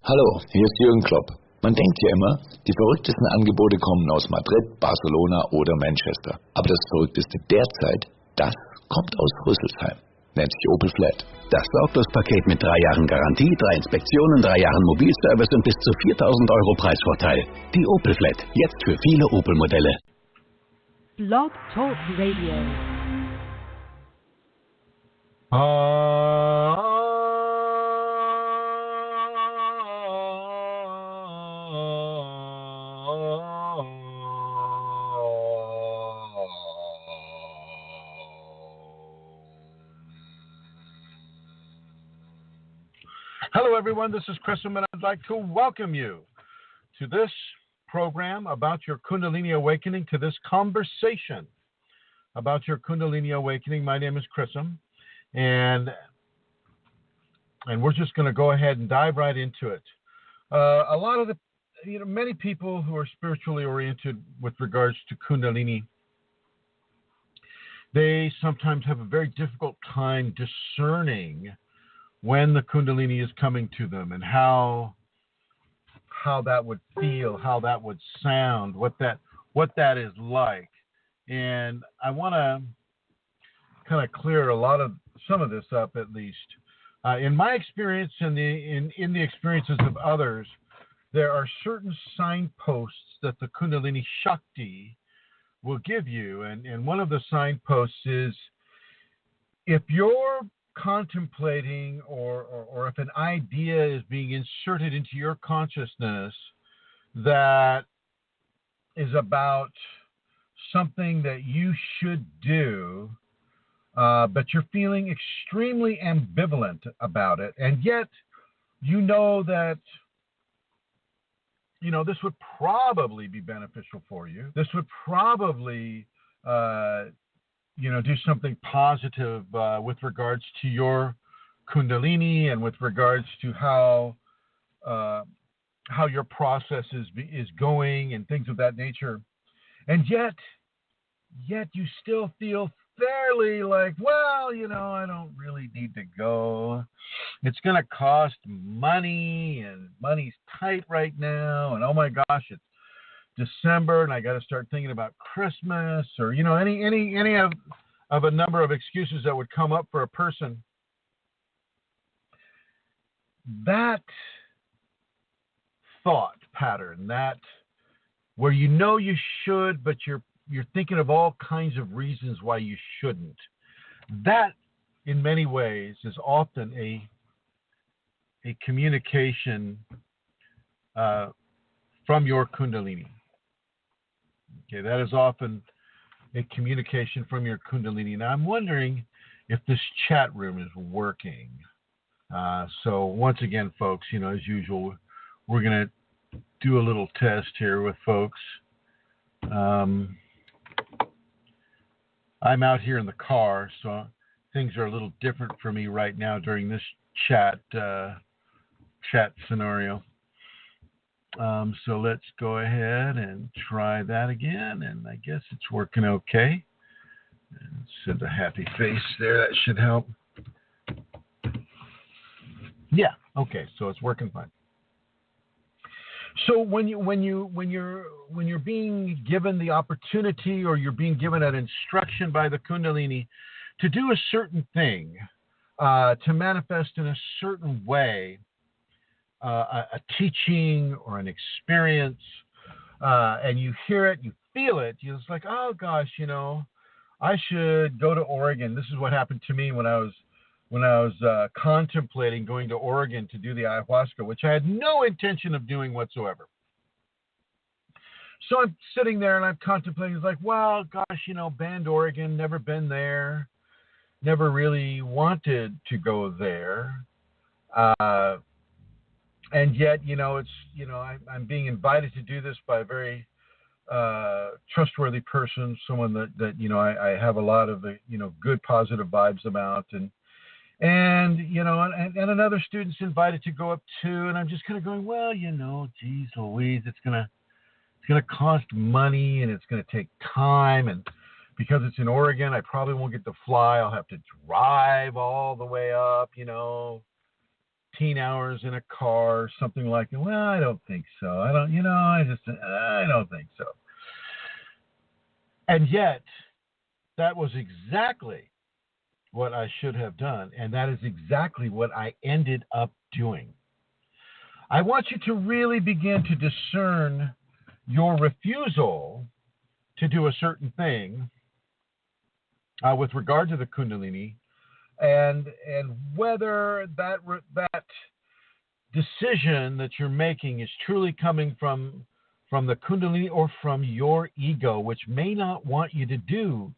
Hallo, hier ist Jürgen Klopp. Man denkt ja immer, die verrücktesten Angebote kommen aus Madrid, Barcelona oder Manchester. Aber das Verrückteste derzeit, das kommt aus Rüsselsheim. Nennt sich Opel Flat. Das Sorglospaket mit 3 Jahren Garantie, 3 Inspektionen, 3 Jahren Mobilservice und bis zu 4.000 Euro Preisvorteil. Die Opel Flat, jetzt für viele Opel-Modelle. Blog Talk Radio. Hello, everyone. This is Chrism, and I'd like to welcome you to this program about your Kundalini awakening, to this conversation about your Kundalini awakening. My name is Chrism, and we're just going to go ahead and dive right into it. A lot of many people who are spiritually oriented with regards to Kundalini, they sometimes have a very difficult time discerning when the Kundalini is coming to them and how that would feel, how that would sound, what that is like. And I want to kind of clear some of this up, at least. In my experience and in the experiences of others, there are certain signposts that the Kundalini Shakti will give you. And one of the signposts is if you're contemplating or if an idea is being inserted into your consciousness that is about something that you should do, but you're feeling extremely ambivalent about it, and yet you know that this would probably be beneficial for you. This would probably do something positive with regards to your Kundalini and with regards to how your process is going and things of that nature. And yet you still feel fairly like, well, I don't really need to go. It's going to cost money, and money's tight right now. And oh my gosh, it's December, and I got to start thinking about Christmas, or any of a number of excuses that would come up for a person. That thought pattern, that where you should, but you're thinking of all kinds of reasons why you shouldn't. That, in many ways, is often a communication from your Kundalini. Okay, that is often a communication from your Kundalini. Now, I'm wondering if this chat room is working. So once again, folks, as usual, we're going to do a little test here with folks. I'm out here in the car, so things are a little different for me right now during this chat scenario. So let's go ahead and try that again, and I guess it's working okay. And send a happy face there. That should help. Yeah, okay, so it's working fine. So when you're being given the opportunity, or you're being given an instruction by the Kundalini to do a certain thing, to manifest in a certain way, a teaching or an experience, and you hear it, you feel it, you're just like, oh gosh, I should go to Oregon. This is what happened to me when I was contemplating going to Oregon to do the ayahuasca, which I had no intention of doing whatsoever. So I'm sitting there and I'm contemplating. It's like, well, gosh, Bend, Oregon, never been there, never really wanted to go there. And yet, I'm being invited to do this by a very trustworthy person, someone that I have a lot of good positive vibes about, and another student's invited to go up too, and I'm just kind of going, well, geez Louise, it's gonna cost money, and it's gonna take time, and because it's in Oregon, I probably won't get to fly. I'll have to drive all the way up, 15 hours in a car or something like that. Well, I don't think so. I don't think so. And yet, that was exactly what I should have done, and that is exactly what I ended up doing. I want you to really begin to discern your refusal to do a certain thing with regard to the Kundalini, and whether that decision that you're making is truly coming from the Kundalini or from your ego, which may not want you to do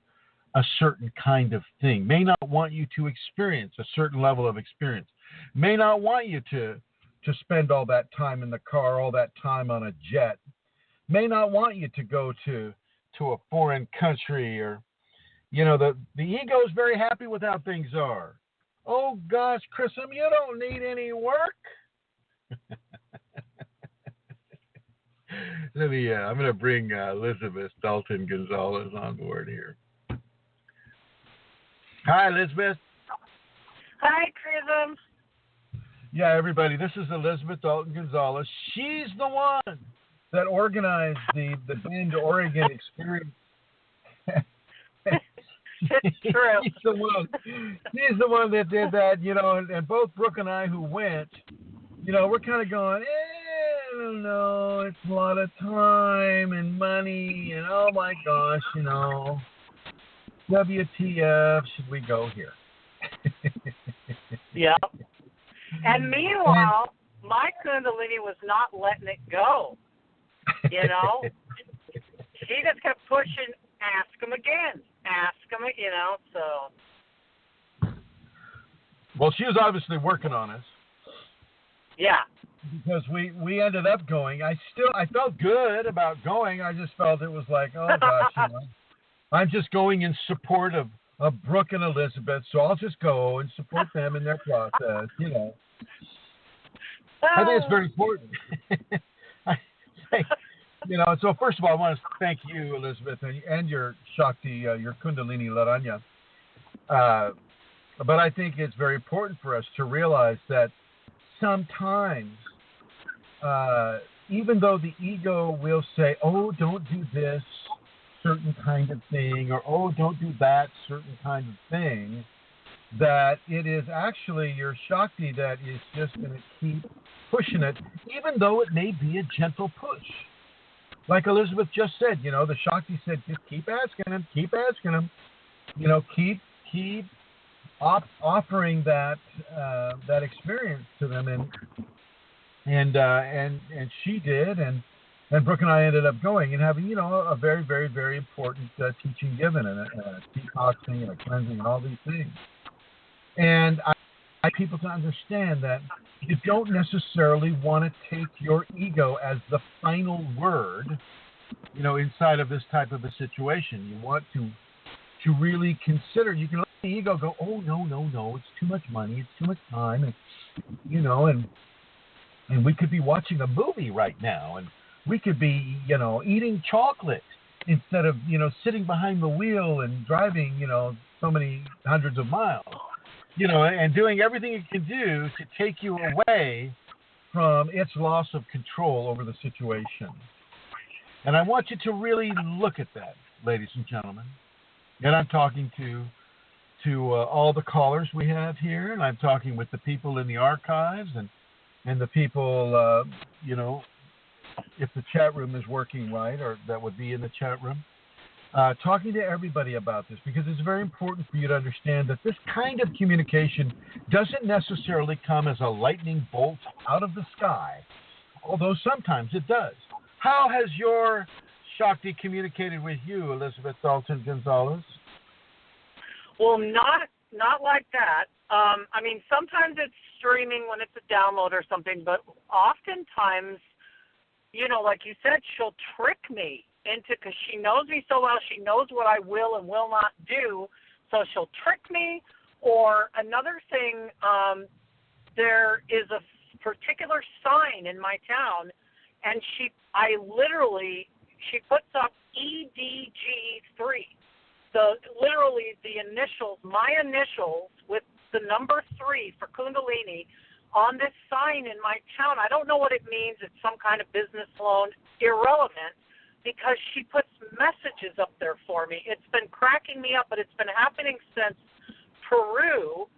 a certain kind of thing, may not want you to experience a certain level of experience, may not want you to spend all that time in the car, all that time on a jet, may not want you to go to a foreign country, or, the ego is very happy with how things are. Oh gosh, Chrism, you don't need any work. I'm going to bring Elizabeth Dalton Gonzalez on board here. Hi, Elizabeth. Hi, Chrism. Yeah, everybody, this is Elizabeth Dalton Gonzalez. She's the one that organized the Bend, Oregon experience. It's true. She's the one that did that, and both Brooke and I who went, we're kind of going, I don't know, it's a lot of time and money, and oh my gosh, WTF, should we go here? Yep. And meanwhile, my Kundalini was not letting it go. She just kept pushing, ask him again, so. Well, she was obviously working on us. Yeah. Because we ended up going. I felt good about going. I just felt it was like, oh gosh, I'm just going in support of Brooke and Elizabeth, so I'll just go and support them in their process, I think it's very important. So first of all, I want to thank you, Elizabeth, and your Shakti, your Kundalini Laranya. But I think it's very important for us to realize that sometimes, even though the ego will say, oh, don't do this certain kind of thing, or oh, don't do that certain kind of thing, that it is actually your Shakti that is just going to keep pushing it, even though it may be a gentle push. Like Elizabeth just said, the Shakti said, just keep asking him, keep offering that experience to them, and she did, and Brooke and I ended up going and having a very, very, very important teaching given, and a detoxing and a cleansing and all these things. And I want people to understand that you don't necessarily want to take your ego as the final word, inside of this type of a situation. You want to really consider. You can let the ego go, oh, no, it's too much money, it's too much time, and and we could be watching a movie right now, and we could be, eating chocolate instead of, sitting behind the wheel and driving, so many hundreds of miles, and doing everything it can do to take you away from its loss of control over the situation. And I want you to really look at that, ladies and gentlemen. And I'm talking to all the callers we have here, and I'm talking with the people in the archives and the people, if the chat room is working right, or that would be in the chat room, talking to everybody about this, because it's very important for you to understand that this kind of communication doesn't necessarily come as a lightning bolt out of the sky, although sometimes it does. How has your Shakti communicated with you, Elizabeth Dalton Gonzalez? Well, not like that. Sometimes it's streaming when it's a download or something, but oftentimes, like you said, she'll trick me because she knows me so well. She knows what I will and will not do, so she'll trick me. Or another thing, there is a particular sign in my town, and she puts up EDG3. Literally the initials, my initials with the number 3 for Kundalini, on this sign in my town. I don't know what it means. It's some kind of business loan, irrelevant, because she puts messages up there for me. It's been cracking me up, but it's been happening since Peru.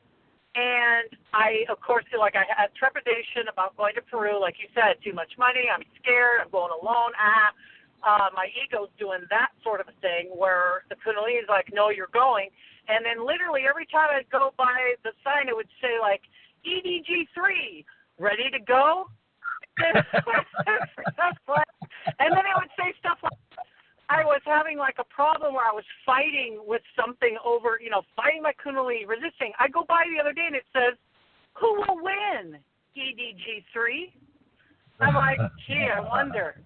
And I, of course, feel like I had trepidation about going to Peru. Like you said, too much money, I'm scared, I'm going alone. My ego's doing that sort of a thing where the Kundalini is like, no, you're going. And then literally every time I'd go by the sign, it would say, like, EDG3, ready to go? And then it would say stuff like, I was having like a problem where I was fighting with something over, fighting my Kundalini, resisting. I go by the other day and it says, who will win? EDG3. I'm like, gee, I wonder.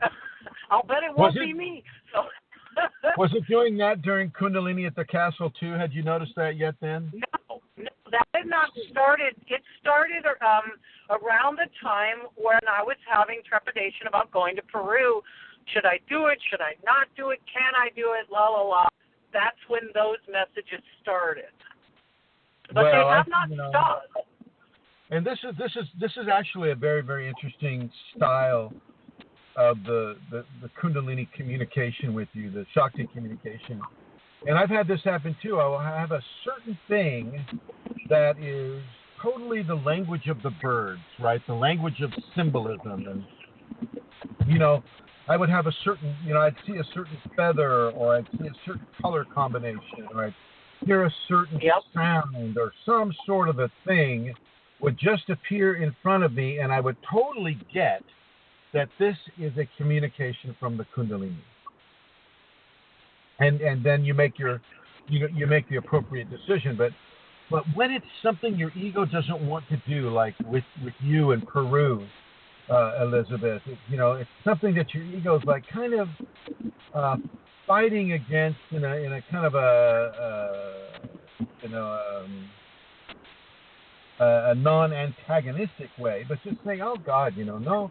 I'll bet it won't be me. So was it doing that during Kundalini at the castle too? Had you noticed that yet then? No, that had not started. It started around the time when I was having trepidation about going to Peru. Should I do it? Should I not do it? Can I do it? La la la. That's when those messages started. But they have not stopped. And this is actually a very, very interesting style of the Kundalini communication with you, the Shakti communication. And I've had this happen too. I will have a certain thing that is totally the language of the birds, right? The language of symbolism. And, I would have a certain, I'd see a certain feather, or I'd see a certain color combination, or I'd hear a certain sound, or some sort of a thing would just appear in front of me, and I would totally get that this is a communication from the Kundalini. And then you make you make the appropriate decision. But when it's something your ego doesn't want to do, like with you in Peru, Elizabeth, it's something that your ego is like kind of fighting against in a kind of a non-antagonistic way, but just saying, oh God, no,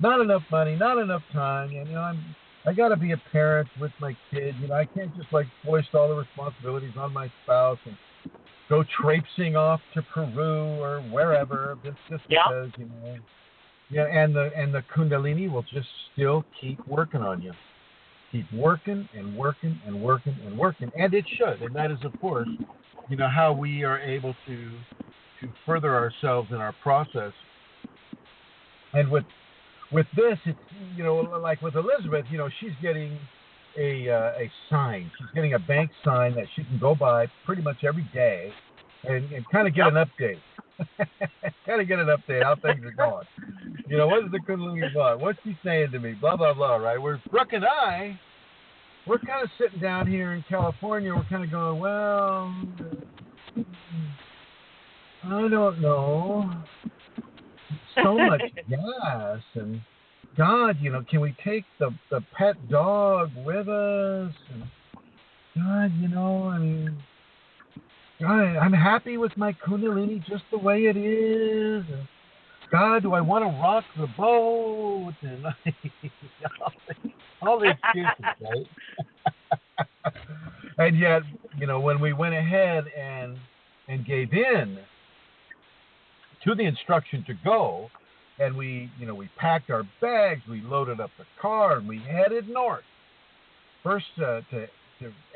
not enough money, not enough time, I got to be a parent with my kid, I can't just like foist all the responsibilities on my spouse and go traipsing off to Peru or wherever just because, and the Kundalini will just still keep working on you. Keep working and working and working and working. And it should. And that is, of course, how we are able to further ourselves in our process. And with this, it's, like with Elizabeth, she's getting a sign. She's getting a bank sign that she can go by pretty much every day and kind of get an update. Kind of get an update how things are going. What is the Kundalini want? What's she saying to me? Blah, blah, blah, right? Where Brooke and I, we're kind of sitting down here in California. We're kind of going, well, I don't know. So much gas. And God, can we take the pet dog with us? And God, God, I'm happy with my Kundalini just the way it is. And God, do I want to rock the boat? And all the excuses, right? And yet, when we went ahead and gave in to the instruction to go, and we packed our bags, we loaded up the car, and we headed north. First to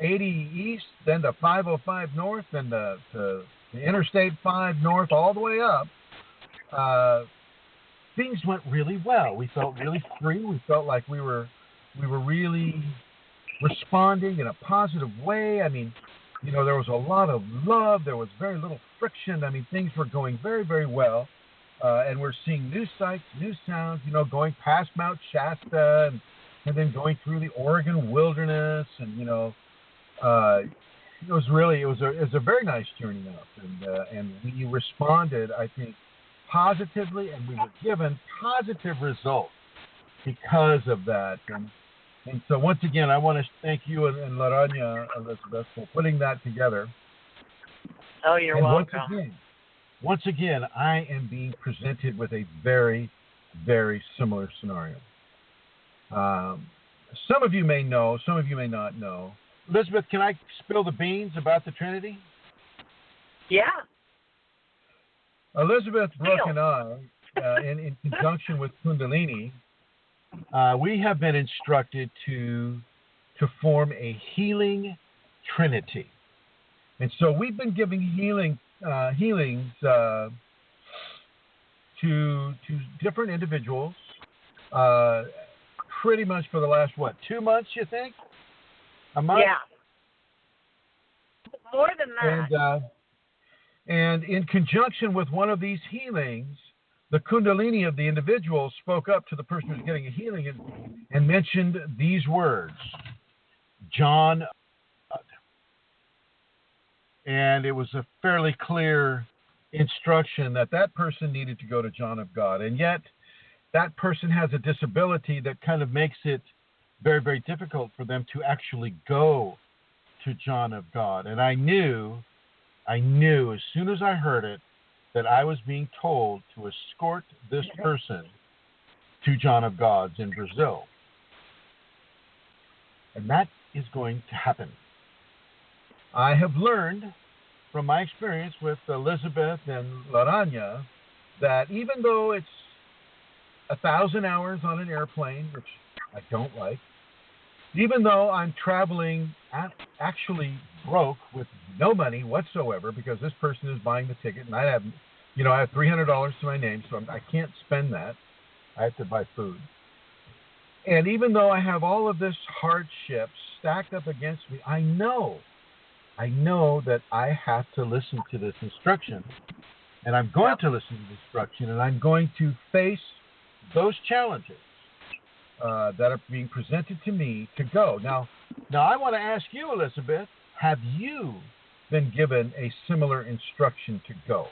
80 east, then to 505 north, then to Interstate 5 north, all the way up. Things went really well. We felt really free. We felt like we were really responding in a positive way. I mean, there was a lot of love. There was very little friction. I mean, things were going very, very well. And we're seeing new sights, new sounds, going past Mount Shasta and then going through the Oregon wilderness. And, it was a very nice journey up. And we responded, I think, positively, and we were given positive results because of that. And so once again, I want to thank you and Laranya, Elizabeth, for putting that together. Oh, you're welcome. Once again, I am being presented with a very, very similar scenario. Some of you may know, some of you may not know. Elizabeth, can I spill the beans about the Trinity? Yeah. Elizabeth, Brooke, and I, in conjunction with Kundalini, we have been instructed to form a healing trinity. And so we've been giving healings to different individuals pretty much for the last, 2 months, you think? A month? Yeah. More than that. And in conjunction with one of these healings, the Kundalini of the individual spoke up to the person who's getting a healing and mentioned these words, John. And it was a fairly clear instruction that person needed to go to John of God. And yet that person has a disability that kind of makes it very, very difficult for them to actually go to John of God. And I knew as soon as I heard it that I was being told to escort this person to John of God's in Brazil. And that is going to happen. I have learned from my experience with Elizabeth and Laranja that even though it's 1,000 hours on an airplane, which I don't like, even though I'm traveling actually broke with no money whatsoever because this person is buying the ticket and I have $300 to my name, so I can't spend that. I have to buy food. And even though I have all of this hardship stacked up against me, I know that I have to listen to this instruction, and I'm going to listen to the instruction, and I'm going to face those challenges that are being presented to me to go. Now I want to ask you, Elizabeth, have you been given a similar instruction to go?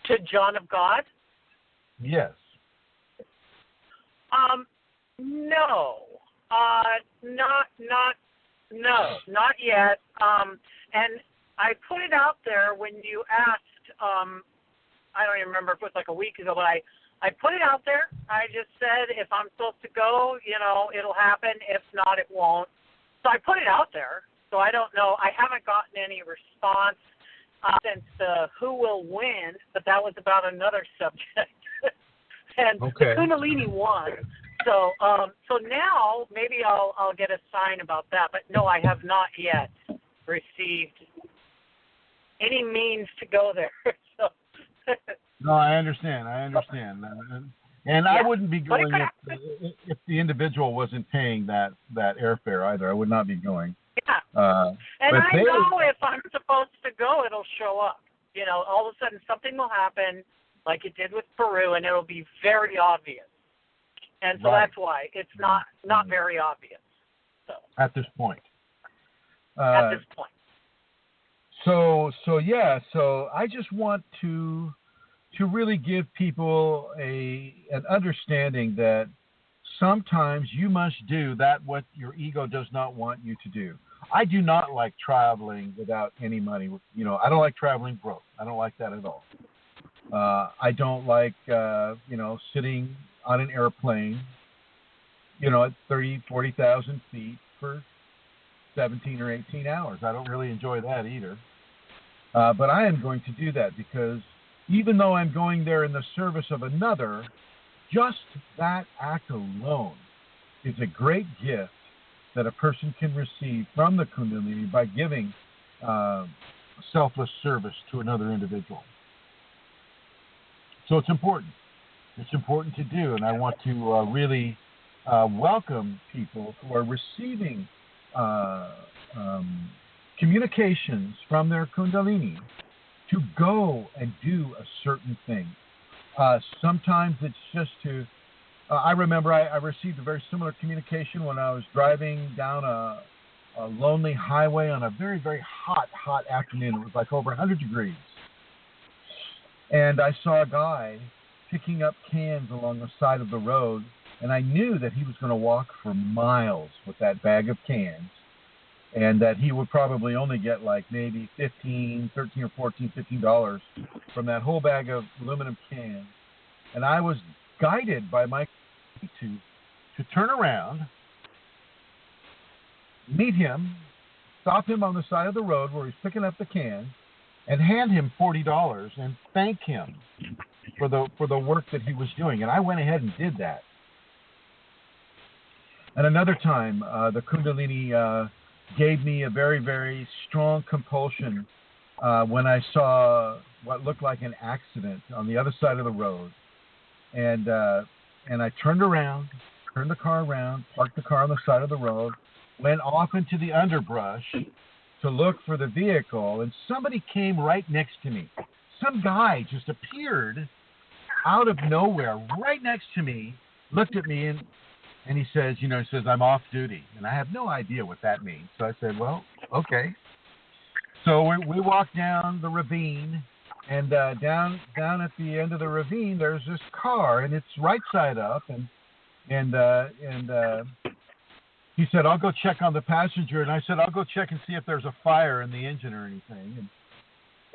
To John of God? Yes. No. Not yet. And I put it out there when you asked, I don't even remember if it was like a week ago, but I put it out there. I just said, if I'm supposed to go, it'll happen. If not, it won't. So I put it out there. So I don't know. I haven't gotten any response since Who Will Win, but that was about another subject. And the Kundalini won. So now maybe I'll get a sign about that. But no, I have not yet received any means to go there. So. No, I understand. And I wouldn't be going if the individual wasn't paying that airfare either. I would not be going. Yeah. And I know if I'm supposed to go, it'll show up. All of a sudden something will happen like it did with Peru, and it'll be very obvious. And so that's why it's not very obvious. So at this point. So I just want to really give people an understanding that sometimes you must do that what your ego does not want you to do. I do not like traveling without any money. I don't like traveling broke. I don't like that at all. I don't like, sitting on an airplane, at 30,000, 40,000 feet for 17 or 18 hours. I don't really enjoy that either. But I am going to do that because even though I'm going there in the service of another, just that act alone is a great gift that a person can receive from the Kundalini by giving selfless service to another individual. So it's important. It's important to do, and I want to really welcome people who are receiving communications from their Kundalini to go and do a certain thing. Sometimes it's just to... I remember I received a very similar communication when I was driving down a lonely highway on a very, very hot afternoon. It was like over 100 degrees. And I saw a guy picking up cans along the side of the road, and I knew that he was going to walk for miles with that bag of cans, and that he would probably only get like maybe $13 or $15 from that whole bag of aluminum cans. And I was guided by my to turn around, meet him, stop him on the side of the road where he's picking up the cans, and hand him $40 and thank him for the work that he was doing. And I went ahead and did that. And another time, the Kundalini gave me a very, very strong compulsion when I saw what looked like an accident on the other side of the road. And I turned the car around, parked the car on the side of the road, went off into the underbrush to look for the vehicle, and somebody came right next to me. Some guy just appeared out of nowhere right next to me, looked at me, and he says, I'm off duty. And I have no idea what that means. So I said, well, okay. So we walked down the ravine, and down at the end of the ravine, there's this car, and it's right side up, and he said, I'll go check on the passenger. And I said, I'll go check and see if there's a fire in the engine or anything.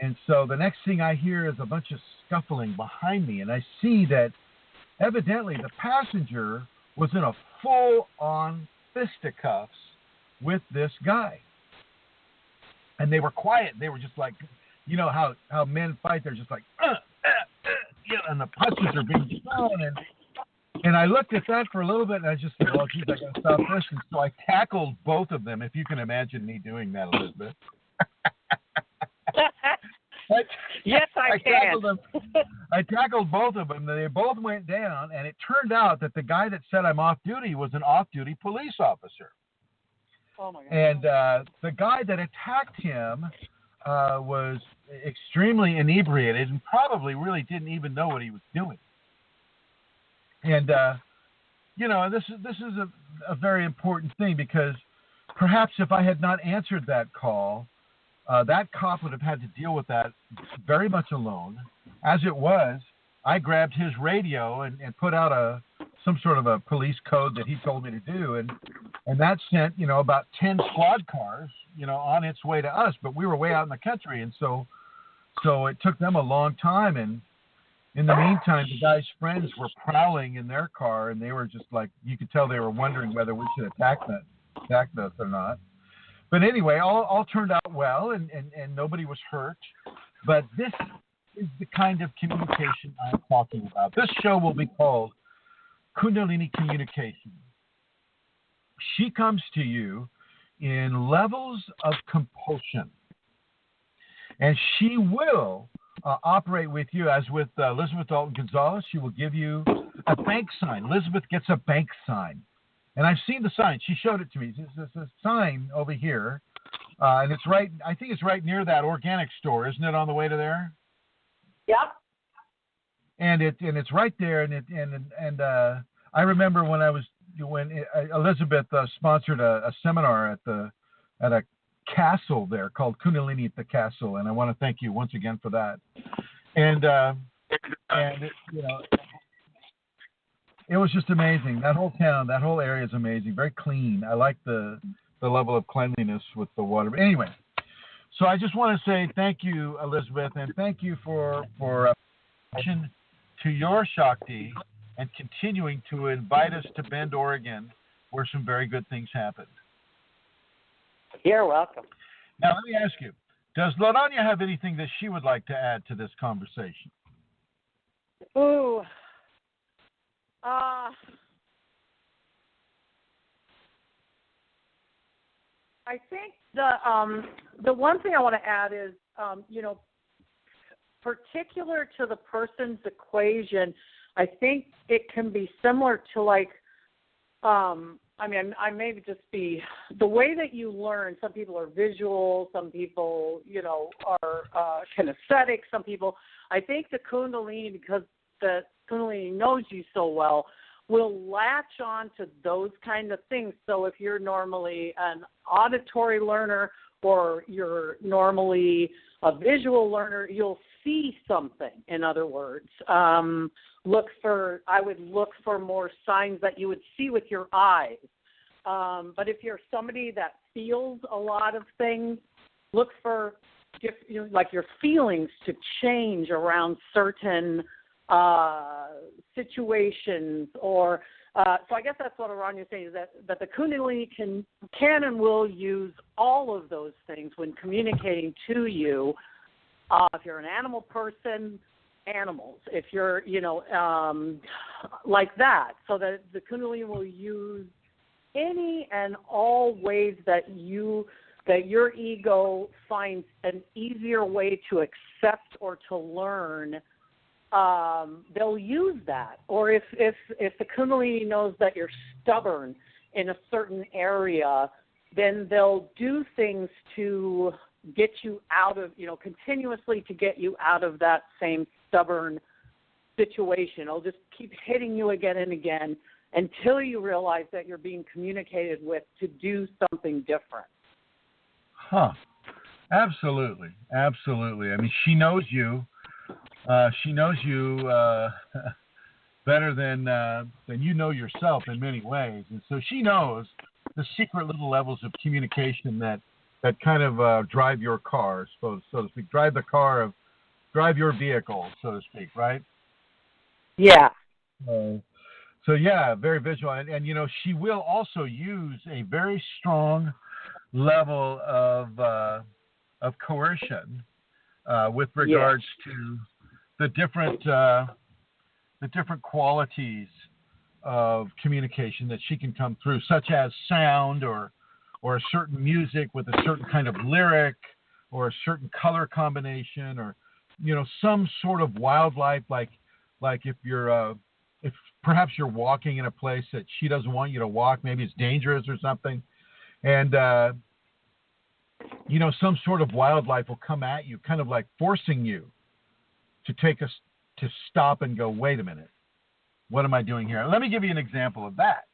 And so the next thing I hear is a bunch of scuffling behind me, and I see that evidently the passenger was in a full-on fisticuffs with this guy. And they were quiet. They were just like, how men fight. They're just like, and the punches are being thrown. And I looked at that for a little bit, and I just said, oh, geez, I got to stop this. And so I tackled both of them, if you can imagine me doing that, Elizabeth. Yes, I can. I tackled both of them. They both went down, and it turned out that the guy that said I'm off duty was an off-duty police officer. Oh, my God. And the guy that attacked him was extremely inebriated and probably really didn't even know what he was doing. And, this is a very important thing, because perhaps if I had not answered that call, that cop would have had to deal with that very much alone. As it was, I grabbed his radio and put out some sort of a police code that he told me to do, and that sent about 10 squad cars on its way to us. But we were way out in the country, and so it took them a long time. And in the meantime, the guy's friends were prowling in their car, and they were just like, you could tell they were wondering whether we should attack us or not. But anyway, all turned out well, and nobody was hurt. But this is the kind of communication I'm talking about. This show will be called Kundalini Communications. She comes to you in levels of compulsion, and she will operate with you, as with Elizabeth Dalton Gonzalez. She will give you a bank sign. Elizabeth gets a bank sign. And I've seen the sign. She showed it to me. There's a sign over here, and it's right. I think it's right near that organic store, isn't it? On the way to there. Yep. And it's right there. And I remember when Elizabeth sponsored a seminar at a castle there called Kundalini at the Castle, and I want to thank you once again for that. And it was just amazing. That whole town, that whole area is amazing. Very clean. I like the level of cleanliness with the water. But anyway, so I just want to say thank you, Elizabeth, and thank you for attention to your Shakti and continuing to invite us to Bend, Oregon, where some very good things happen. You're welcome. Now, let me ask you, does Ladonia have anything that she would like to add to this conversation? Ooh. I think the one thing I want to add is, particular to the person's equation, I think it can be similar to like, I may just be the way that you learn. Some people are visual, some people, are kinesthetic, some people. I think the Kundalini, because the Kundalini knows you so well, will latch on to those kind of things. So if you're normally an auditory learner or you're normally a visual learner, you'll see something, in other words. I would look for more signs that you would see with your eyes. But if you're somebody that feels a lot of things, look for like your feelings to change around certain situations, or so I guess that's what Aranya is saying, is that the Kundalini can and will use all of those things when communicating to you, If you're an animal person, animals. If you're, like that, so that the Kundalini will use any and all ways that your ego finds an easier way to accept or to learn. They'll use that. Or if the Kundalini knows that you're stubborn in a certain area, then they'll do things to get you out of, continuously to get you out of that same stubborn situation. It'll just keep hitting you again and again until you realize that you're being communicated with to do something different. Huh. Absolutely. Absolutely. I mean, she knows you. She knows you better than you know yourself in many ways. And so she knows the secret little levels of communication that kind of drive your car, so to speak, drive your vehicle, so to speak, right? Yeah. So yeah, very visual. And she will also use a very strong level of coercion with regards to the different qualities of communication that she can come through, such as sound or a certain music with a certain kind of lyric or a certain color combination, or some sort of wildlife, like if perhaps you're walking in a place that she doesn't want you to walk, maybe it's dangerous or something, and some sort of wildlife will come at you, kind of like forcing you to stop and go, wait a minute, what am I doing here? Let me give you an example of that.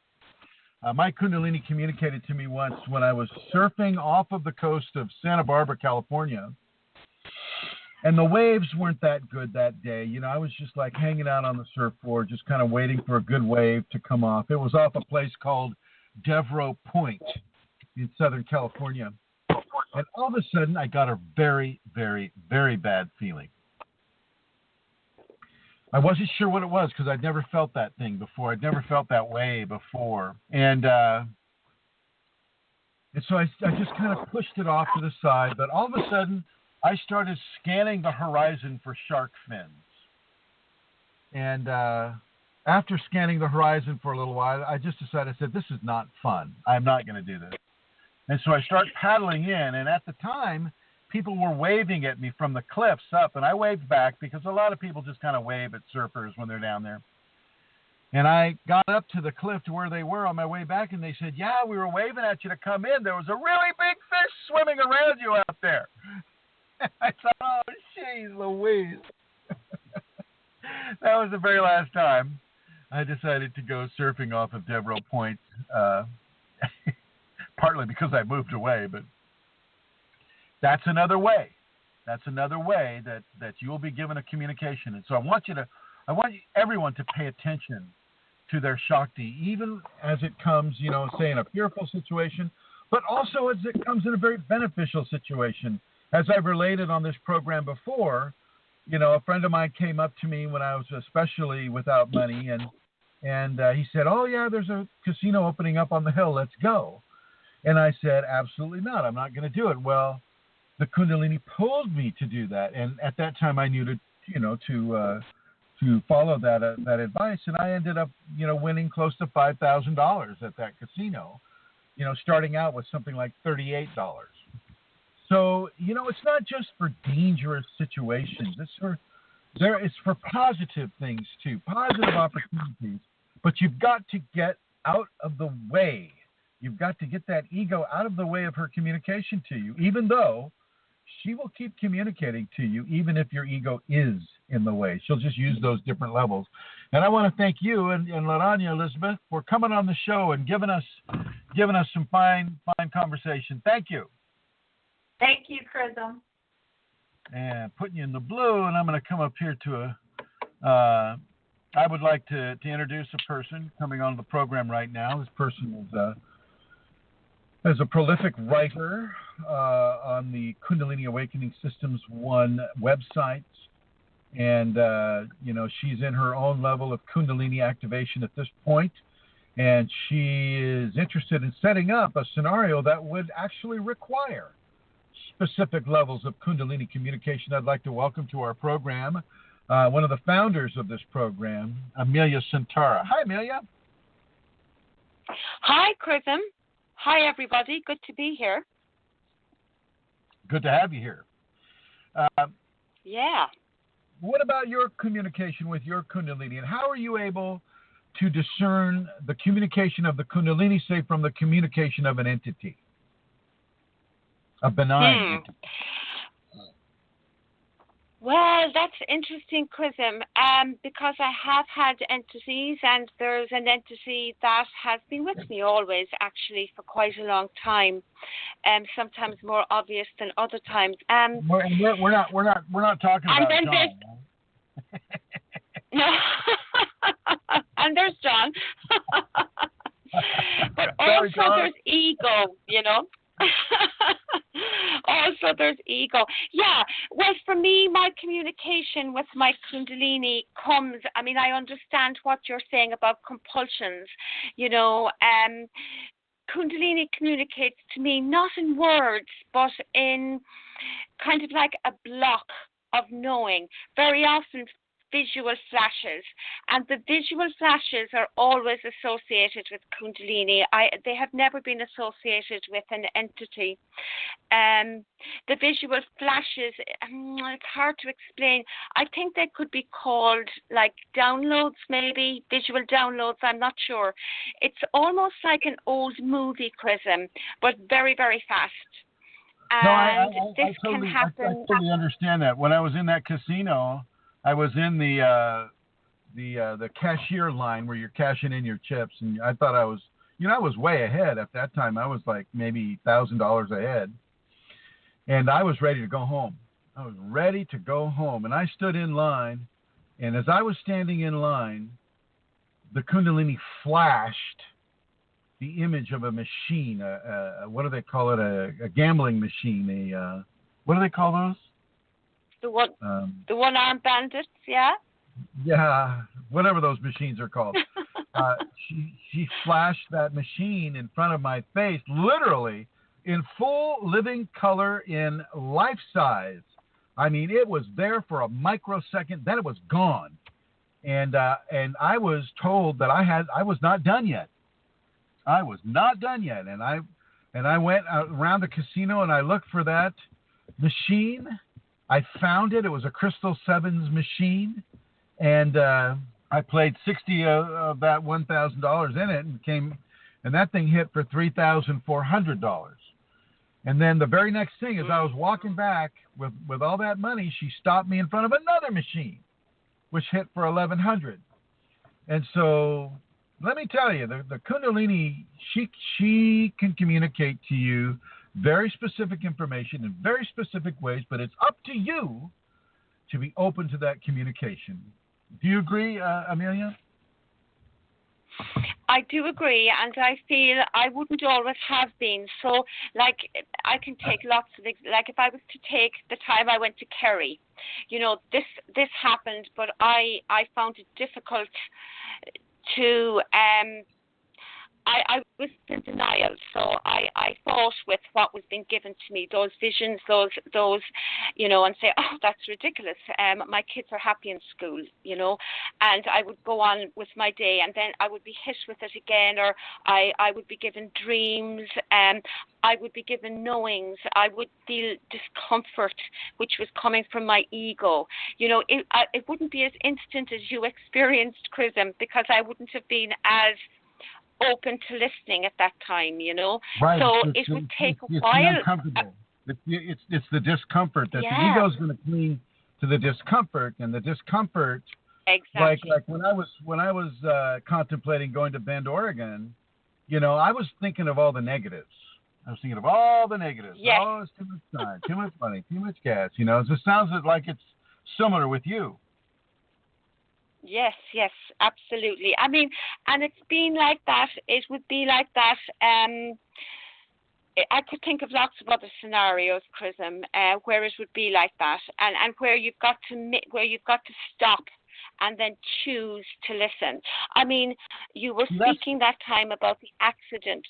My Kundalini communicated to me once when I was surfing off of the coast of Santa Barbara, California, and the waves weren't that good that day. I was just like hanging out on the surfboard, just kind of waiting for a good wave to come off. It was off a place called Devereaux Point in Southern California. And all of a sudden, I got a very, very, very bad feeling. I wasn't sure what it was because I'd never felt that thing before. I'd never felt that way before. And so I just kind of pushed it off to the side. But all of a sudden, I started scanning the horizon for shark fins. And after scanning the horizon for a little while, I just decided, I said, this is not fun. I'm not going to do this. And so I started paddling in. And at the time, people were waving at me from the cliffs up, and I waved back because a lot of people just kind of wave at surfers when they're down there. And I got up to the cliff to where they were on my way back, and they said, yeah, we were waving at you to come in. There was a really big fish swimming around you out there. I thought, oh, jeez Louise. That was the very last time I decided to go surfing off of Devereaux Point, partly because I moved away, but that's another way. That's another way that you will be given a communication. And so I want everyone to pay attention to their Shakti, even as it comes, say in a fearful situation, but also as it comes in a very beneficial situation. As I've related on this program before, a friend of mine came up to me when I was especially without money, and he said, oh yeah, there's a casino opening up on the hill. Let's go. And I said, absolutely not. I'm not going to do it. Well, the Kundalini pulled me to do that, and at that time I knew to follow that advice, and I ended up winning close to $5,000 at that casino, starting out with something like $38. So it's not just for dangerous situations; it's for positive things too, positive opportunities. But you've got to get out of the way. You've got to get that ego out of the way of her communication to you, even though she will keep communicating to you, even if your ego is in the way. She'll just use those different levels. And I want to thank you and Laranya, Elizabeth, for coming on the show and giving us some fine conversation. Thank you. Thank you, Chrism. And putting you in the blue, and I'm going to come up here to I would like to introduce a person coming on the program right now. This person is a prolific writer on the Kundalini Awakening Systems 1 website. And, she's in her own level of Kundalini activation at this point. And she is interested in setting up a scenario that would actually require specific levels of Kundalini communication, I'd like to welcome to our program one of the founders of this program, Amelia Santara. Hi, Amelia. Hi, Chrism. Hi, everybody. Good to be here. Good to have you here. Yeah. What about your communication with your Kundalini, and how are you able to discern the communication of the Kundalini, say, from the communication of an entity, a benign entity? Well, that's interesting, Chrism, because I have had entities, and there's an entity that has been with me always, actually, for quite a long time, sometimes more obvious than other times. We're not talking about John. No, and there's John. But Sorry, also John. there's ego, you know. Also there's ego. Yeah, well, for me, my communication with my Kundalini comes, I mean, I understand what you're saying about compulsions, you know. Kundalini communicates to me not in words, but in kind of like a block of knowing, very often visual flashes, and the visual flashes are always associated with Kundalini. They have never been associated with an entity. The visual flashes, it's hard to explain. I think they could be called like downloads, maybe visual downloads. I'm not sure. It's almost like an old movie, Chrism, but very, very fast. And this can happen. I totally understand that. When I was in that casino, I was in the cashier line where you're cashing in your chips, and I thought I was way ahead at that time. I was like maybe $1,000 ahead, and I was ready to go home. And I stood in line, and as I was standing in line, the Kundalini flashed the image of a machine. What do they call it? A gambling machine. What do they call those? The one-armed bandits, yeah? Yeah, whatever those machines are called. She flashed that machine in front of my face, literally in full living color, in life size. I mean, it was there for a microsecond, then it was gone. And I was told that I was not done yet. I was not done yet. And I went around the casino and I looked for that machine. I found it. It was a Crystal Sevens machine, and I played 60 of that $1,000 in it, and that thing hit for $3,400. And then the very next thing, as I was walking back with all that money, she stopped me in front of another machine, which hit for $1,100. And so, let me tell you, the Kundalini, she can communicate to you very specific information in very specific ways, but it's up to you to be open to that communication. Do you agree, Amelia? I do agree, and I feel I wouldn't always have been. So, like, I can take lots of, like, if I was to take the time I went to Kerry, you know, this happened, but I found it difficult to, I was in denial, so I fought with what was being given to me, those visions, those, you know, and say, oh, that's ridiculous. My kids are happy in school, you know, and I would go on with my day, and then I would be hit with it again, or I would be given dreams, I would be given knowings, I would feel discomfort, which was coming from my ego. You know, it wouldn't be as instant as you experienced, Chrism, because I wouldn't have been as open to listening at that time, you know. Right. So it would take a while. It's the discomfort that the ego is going to cling to, the discomfort, and the discomfort. Exactly. Like when I was contemplating going to Bend, Oregon, you know, I was thinking of all the negatives. Yes. Oh, it's too much time, too much money, too much gas. You know, it just sounds like it's similar with you. Yes, absolutely. I mean, and it's been like that. It would be like that. I could think of lots of other scenarios, Chrism, where it would be like that, and where you've got to stop and then choose to listen. I mean, you were speaking that time about the accident.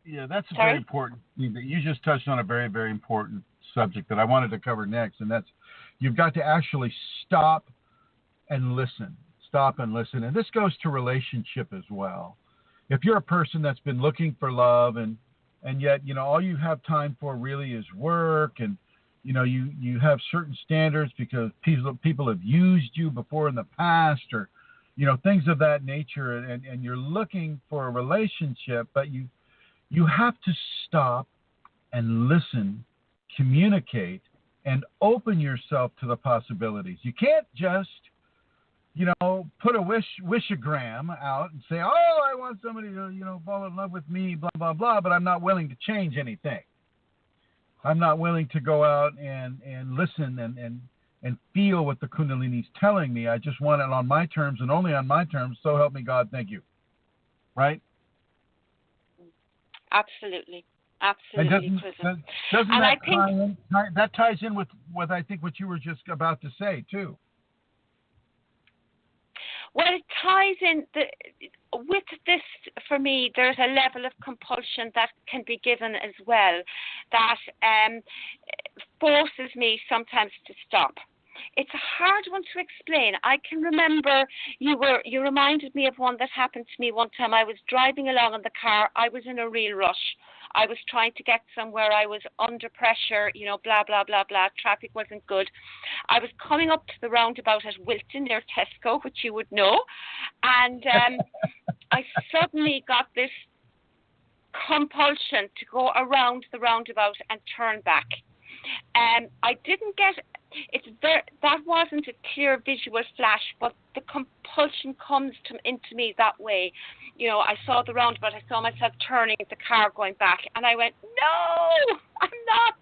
Yeah, that's very important. You just touched on a very, very important subject that I wanted to cover next, and that's you've got to actually stop and listen. Stop and listen. And this goes to relationship as well. If you're a person that's been looking for love and yet, all you have time for really is work, and, you have certain standards because people have used you before in the past, or, things of that nature, and you're looking for a relationship, but you have to stop and listen, communicate, and open yourself to the possibilities. You can't just, put a wishogram out and say, oh, I want somebody to, fall in love with me, blah, blah, blah, but I'm not willing to change anything. I'm not willing to go out and listen and feel what the Kundalini's telling me. I just want it on my terms and only on my terms. So help me God, thank you. Right? Absolutely. And Doesn't that ties in with what I think what you were just about to say too? Well, it ties in with this. For me, there's a level of compulsion that can be given as well, that forces me sometimes to stop. It's a hard one to explain. I can remember you reminded me of one that happened to me one time. I was driving along in the car. I was in a real rush. I was trying to get somewhere. I was under pressure, blah, blah, blah, blah. Traffic wasn't good. I was coming up to the roundabout at Wilton near Tesco, which you would know. And I suddenly got this compulsion to go around the roundabout and turn back. I didn't get that wasn't a clear visual flash, but the compulsion comes into me that way. I saw the roundabout, I saw myself turning the car going back, and I went, no, I'm not.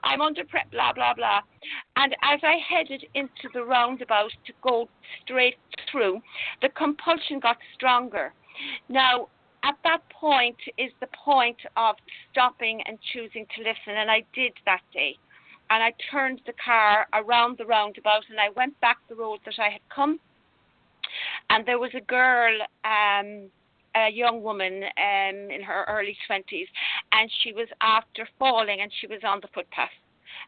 I'm under blah, blah, blah. And as I headed into the roundabout to go straight through, the compulsion got stronger. Now, at that point is the point of stopping and choosing to listen, and I did that day. And I turned the car around the roundabout, and I went back the road that I had come. And there was a girl, a young woman in her early 20s, and she was after falling, and she was on the footpath.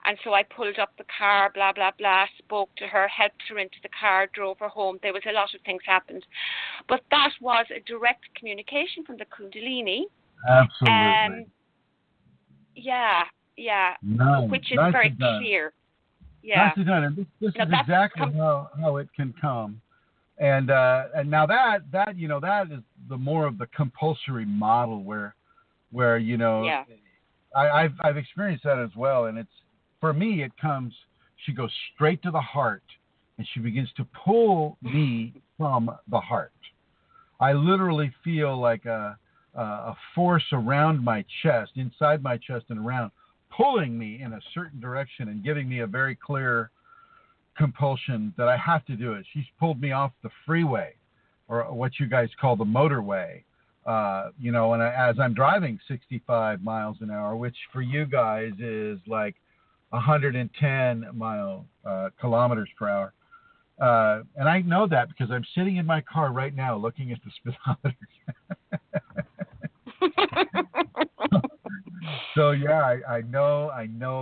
And so I pulled up the car, blah, blah, blah, spoke to her, helped her into the car, drove her home. There was a lot of things happened. But that was a direct communication from the Kundalini. Absolutely. Yeah, nice. Which is very clear. Yeah. Nicely done. And this is exactly how it can come. And now that is the more of the compulsory model where I've experienced that as well. And it's, for me, it comes, she goes straight to the heart and she begins to pull me from the heart. I literally feel like a force around my chest, inside my chest and around, pulling me in a certain direction and giving me a very clear compulsion that I have to do it. She's pulled me off the freeway, or what you guys call the motorway, and as I'm driving 65 miles an hour, which for you guys is like 110 kilometers per hour. And I know that because I'm sitting in my car right now looking at the speedometer. So yeah, I know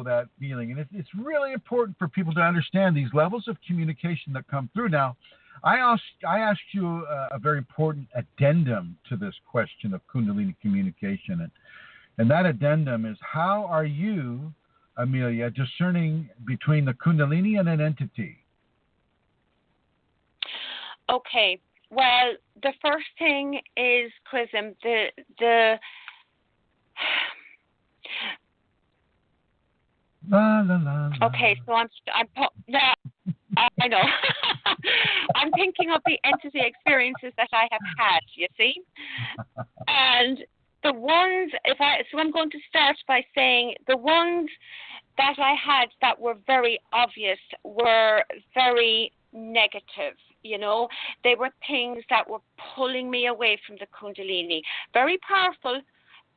that feeling, and it's really important for people to understand these levels of communication that come through. Now, I asked you a very important addendum to this question of Kundalini communication, and that addendum is: how are you, Amelia, discerning between the Kundalini and an entity? Okay. Well, the first thing is, Chrism, the La, la, la, la. Okay, so I know. I'm thinking of the entity experiences that I have had, you see? And the ones, I'm going to start by saying the ones that I had that were very obvious were very negative, They were things that were pulling me away from the Kundalini. Very powerful.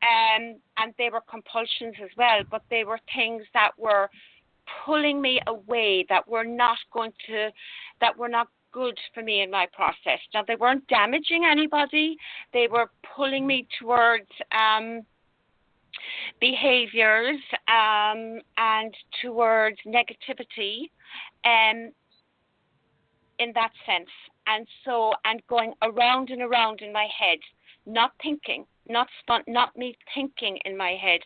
And they were compulsions as well, but they were things that were pulling me away, that were not good for me in my process. Now, they weren't damaging anybody. They were pulling me towards behaviors and towards negativity in that sense. And going around and around in my head, not thinking, not me thinking in my head,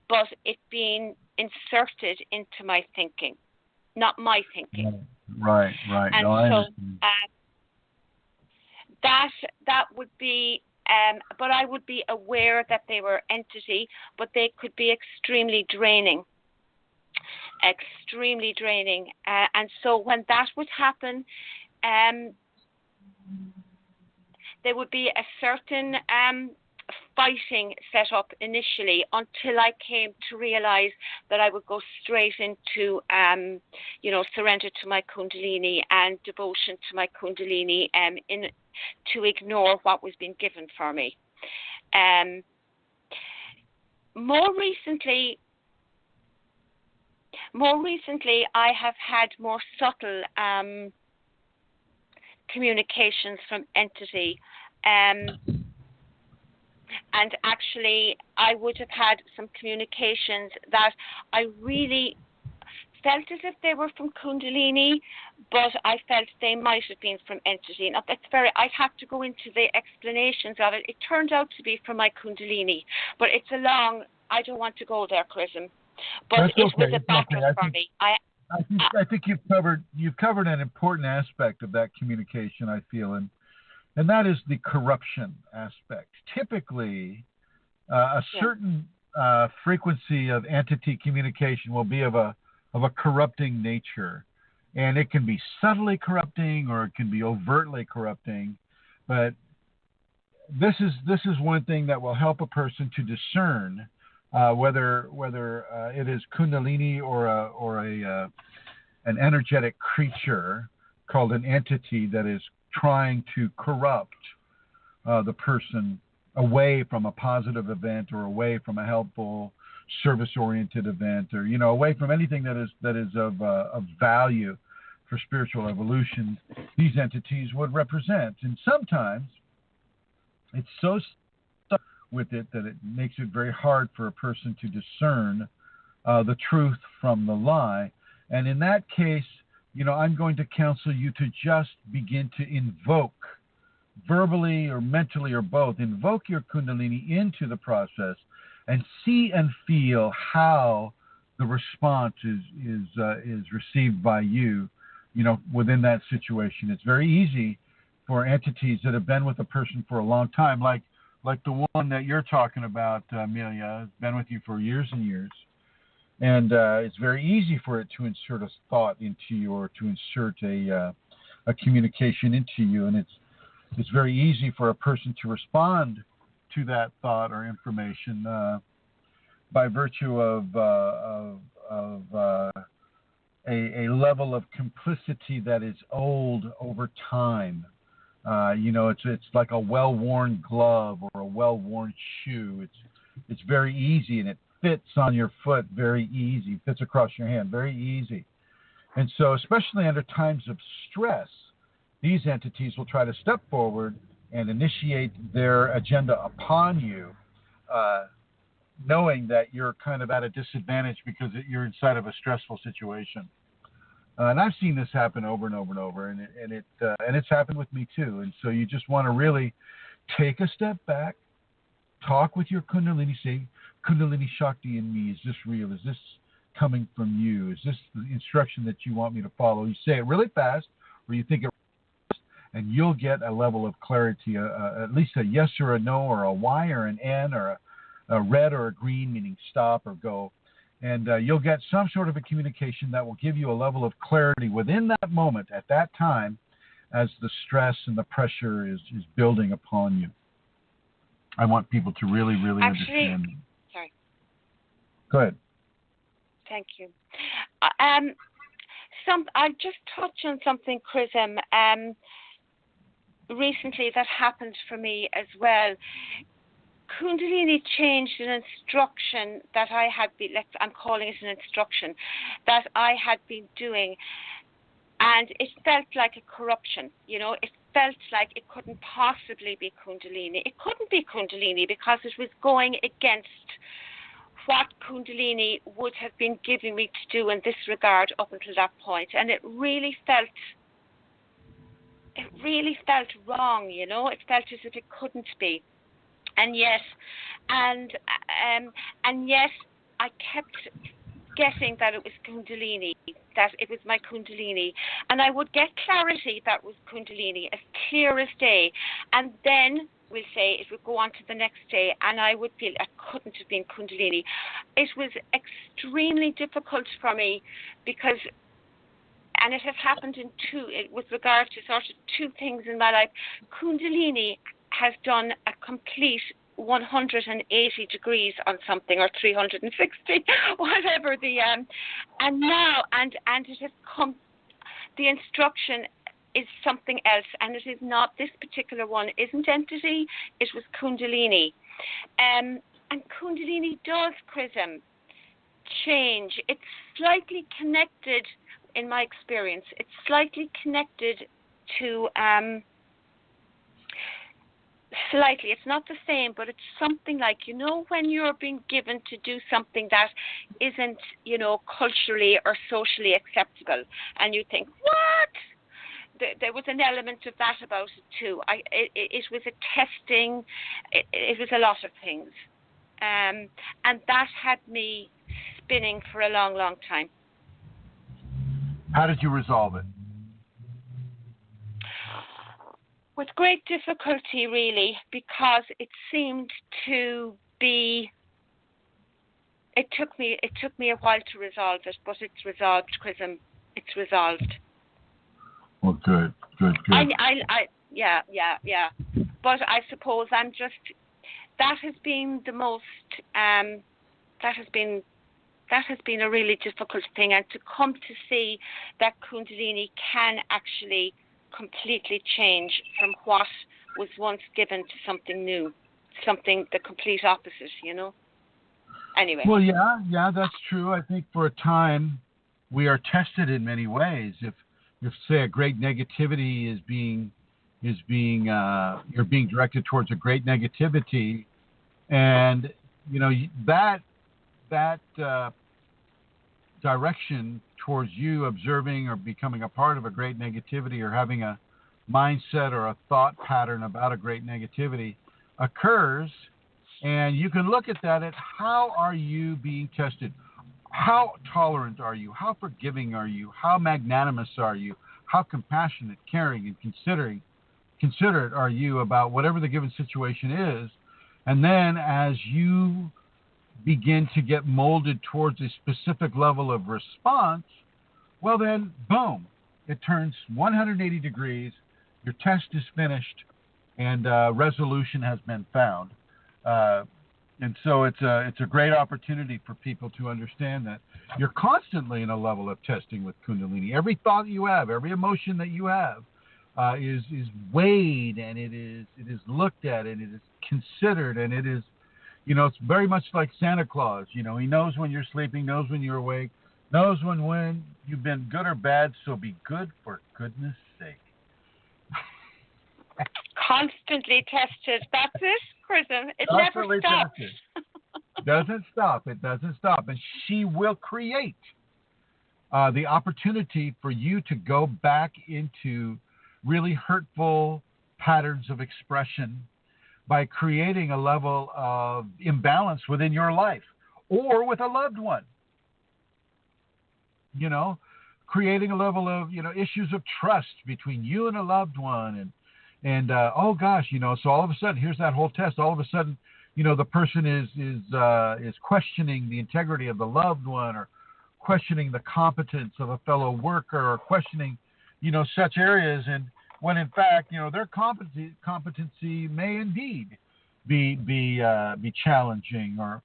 but it being inserted into my thinking, not my thinking. Right. And No, that would be, but I would be aware that they were entity, but they could be extremely draining. And so when that would happen, there would be a certain fighting set up initially until I came to realize that I would go straight into, surrender to my Kundalini and devotion to my Kundalini to ignore what was being given for me. More recently, I have had more subtle communications from entity. And actually, I would have had some communications that I really felt as if they were from Kundalini, but I felt they might have been from entity. Now, I'd have to go into the explanations of it. It turned out to be from my Kundalini, but it's I don't want to go there, Chrism. But that's it was okay. a battle for me. I think you've covered an important aspect of that communication, I feel, and that is the corruption aspect. Typically, a certain frequency of entity communication will be of a corrupting nature, and it can be subtly corrupting or it can be overtly corrupting. But this is one thing that will help a person to discern whether it is Kundalini or an energetic creature called an entity that is trying to corrupt the person away from a positive event or away from a helpful, service-oriented event, or away from anything that is of value for spiritual evolution. These entities would represent, and sometimes it's so stuck with it that it makes it very hard for a person to discern the truth from the lie. And in that case, I'm going to counsel you to just begin to invoke, verbally or mentally or both, invoke your Kundalini into the process and see and feel how the response is received by you, within that situation. It's very easy for entities that have been with a person for a long time, like the one that you're talking about, Amelia, has been with you for years and years. And it's very easy for it to insert a thought into you or to insert a communication into you. And it's very easy for a person to respond to that thought or information by virtue of a level of complicity that is old over time. It's like a well-worn glove or a well-worn shoe. It's very easy, and it fits on your foot very easy, fits across your hand very easy. And so, especially under times of stress, these entities will try to step forward and initiate their agenda upon you, knowing that you're kind of at a disadvantage because you're inside of a stressful situation. And I've seen this happen over and over and over, and it's happened with me too. And so you just want to really take a step back, talk with your Kundalini, say, Kundalini Shakti in me, is this real? Is this coming from you? Is this the instruction that you want me to follow? You say it really fast, or you think it, and you'll get a level of clarity, at least a yes or a no, or a Y or an N, or a red or a green, meaning stop or go. And you'll get some sort of a communication that will give you a level of clarity within that moment, at that time, as the stress and the pressure is building upon you. I want people to really, really understand. Sorry. Go ahead. Thank you. I'll just touch on something, Chrism, recently that happened for me as well. Kundalini changed an instruction that I had been, I'm calling it an instruction, that I had been doing, and it felt like a corruption, it felt like it couldn't possibly be Kundalini. It couldn't be Kundalini because it was going against what Kundalini would have been giving me to do in this regard up until that point, and it really felt wrong, you know. It felt as if it couldn't be, and yet I kept guessing that it was Kundalini, that it was my Kundalini, and I would get clarity that was Kundalini as clear as day, and then we'll say it would go on to the next day and I would feel it couldn't have been Kundalini. It was extremely difficult for me because, and it has happened with regard to sort of two things in my life. Kundalini has done a complete 180 degrees on something, or 360, whatever the and now and it has come, the instruction is something else, and it is not, this particular one isn't entity, it was Kundalini. And Kundalini does, Chrism, change. It's slightly connected, in my experience, it's slightly connected to, slightly, it's not the same, but it's something like, you know, when you're being given to do something that isn't, you know, culturally or socially acceptable, and you think, what? There was an element of that about it too. It was a testing. It was a lot of things, and that had me spinning for a long, long time. How did you resolve it? With great difficulty, really, because it seemed to be. It took me a while to resolve it, but it's resolved, Chrism. It's resolved. Well, good. Yeah. But I suppose I'm just, that has been the most, that has been a really difficult thing, and to come to see that Kundalini can actually completely change from what was once given to something new, something the complete opposite, you know. Anyway. Well, yeah, that's true. I think for a time we are tested in many ways. If say a great negativity is being you're being directed towards a great negativity, and you know that direction towards you observing or becoming a part of a great negativity, or having a mindset or a thought pattern about a great negativity occurs, and you can look at that at how are you being tested. How tolerant are you? How forgiving are you? How magnanimous are you? How compassionate, caring, and considerate are you about whatever the given situation is? And then as you begin to get molded towards a specific level of response, well then, boom, it turns 180 degrees, your test is finished, and resolution has been found. And so it's a great opportunity for people to understand that you're constantly in a level of testing with Kundalini. Every thought you have, every emotion that you have is weighed, and it is looked at, and it is considered, and it is, you know, it's very much like Santa Claus. You know, he knows when you're sleeping, knows when you're awake, knows when you've been good or bad, so be good for goodness sake. Constantly tested. That's it, Chrism. It Constantly never stops. It doesn't stop. And she will create the opportunity for you to go back into really hurtful patterns of expression by creating a level of imbalance within your life or with a loved one. You know, creating a level of, you know, issues of trust between you and a loved one, and oh gosh, you know, so all of a sudden, here's that whole test. All of a sudden, you know, the person is questioning the integrity of the loved one, or questioning the competence of a fellow worker, or questioning, you know, such areas. And when in fact, you know, their competency may indeed be challenging, or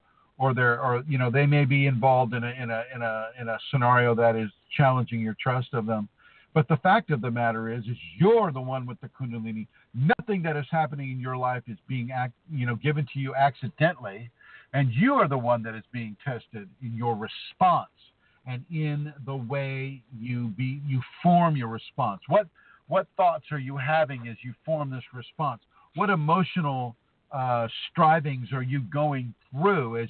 you know, they may be involved in a scenario that is challenging your trust of them. But the fact of the matter is you're the one with the Kundalini. Nothing that is happening in your life is being given to you accidentally, and you are the one that is being tested in your response and in the way you form your response. What thoughts are you having as you form this response? What emotional strivings are you going through as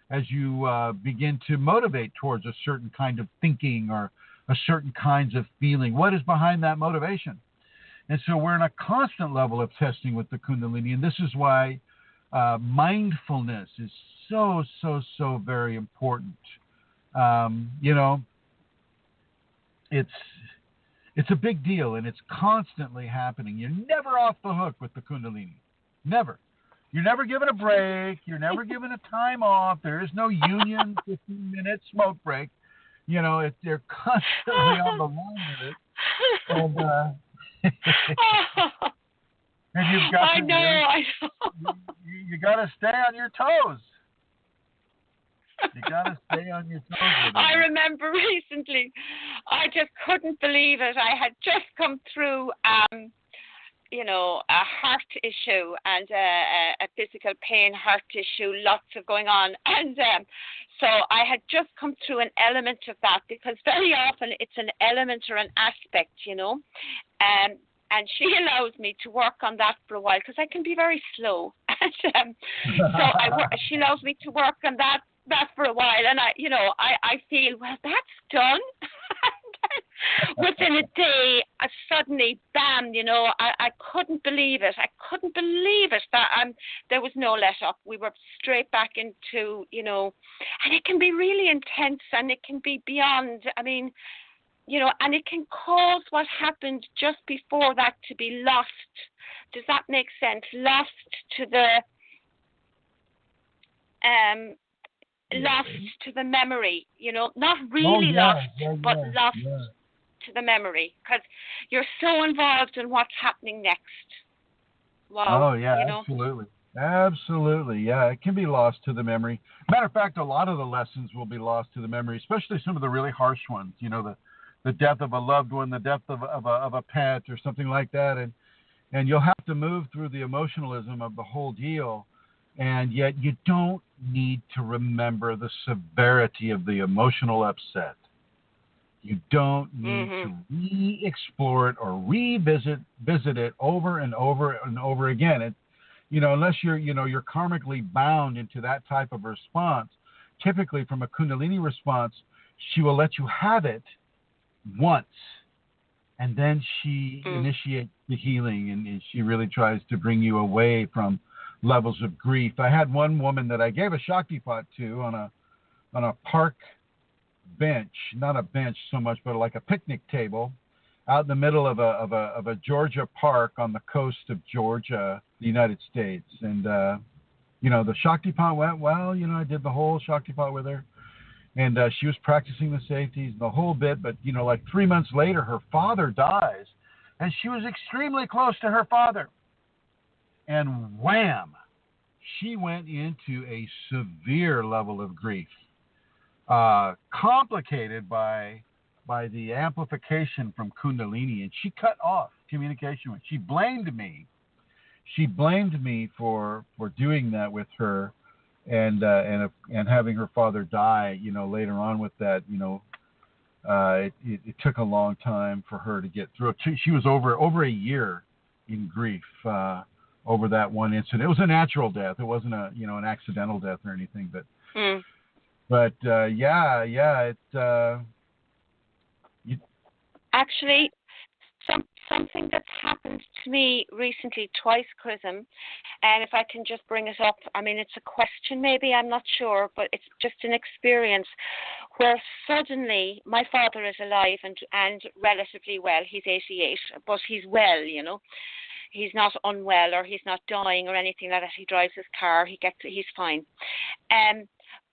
begin to motivate towards a certain kind of thinking or a certain kinds of feeling. What is behind that motivation? And so we're in a constant level of testing with the Kundalini, and this is why mindfulness is so very important. It's a big deal, and it's constantly happening. You're never off the hook with the Kundalini. Never. You're never given a break. You're never given a time off. There is no union 15-minute smoke break. They're constantly on the line with it. And you've got I know. You got to stay on your toes. You got to stay on your toes. I remember recently, I just couldn't believe it. I had just come through, a heart issue and a physical pain heart issue, lots of going on. And so I had just come through an element of that, because very often it's an element or an aspect, and she allows me to work on that for a while, because I can be very slow. And, she allows me to work on that for a while, and I feel, well, that's done. Within a day, I suddenly, bam, I couldn't believe it. That there was no let up. We were straight back into, and it can be really intense, and it can be beyond, and it can cause what happened just before that to be lost. Does that make sense? Lost to the memory, not really lost, but lost to the memory, because you're so involved in what's happening next. Wow. Oh, yeah, absolutely. Absolutely, yeah. It can be lost to the memory. Matter of fact, a lot of the lessons will be lost to the memory, especially some of the really harsh ones, the death of a loved one, the death of a pet or something like that. And you'll have to move through the emotionalism of the whole deal. And yet you don't need to remember the severity of the emotional upset. You don't need to re-explore it or visit it over and over and over again. Unless you're karmically bound into that type of response. Typically, from a Kundalini response, she will let you have it once, and then she initiates the healing, and she really tries to bring you away from levels of grief. I had one woman that I gave a Shaktipat to on a park bench, not a bench so much, but like a picnic table, out in the middle of a Georgia park on the coast of Georgia, the United States. And the Shaktipat went well. I did the whole Shaktipat with her, and she was practicing the safeties, the whole bit. But like 3 months later, her father dies, and she was extremely close to her father. And wham, she went into a severe level of grief, complicated by the amplification from Kundalini, and she cut off communication with. She blamed me. She blamed me for doing that with her, and having her father die. Later on with that, it took a long time for her to get through it. She was over a year in grief. Over that one incident. It was a natural death. It wasn't an accidental death or anything. But actually, something that's happened to me recently twice, Chrism, and if I can just bring it up, it's a question maybe, I'm not sure, but it's just an experience where suddenly my father is alive and relatively well. He's 88, but he's well, He's not unwell, or he's not dying or anything like that. He drives his car. He's fine.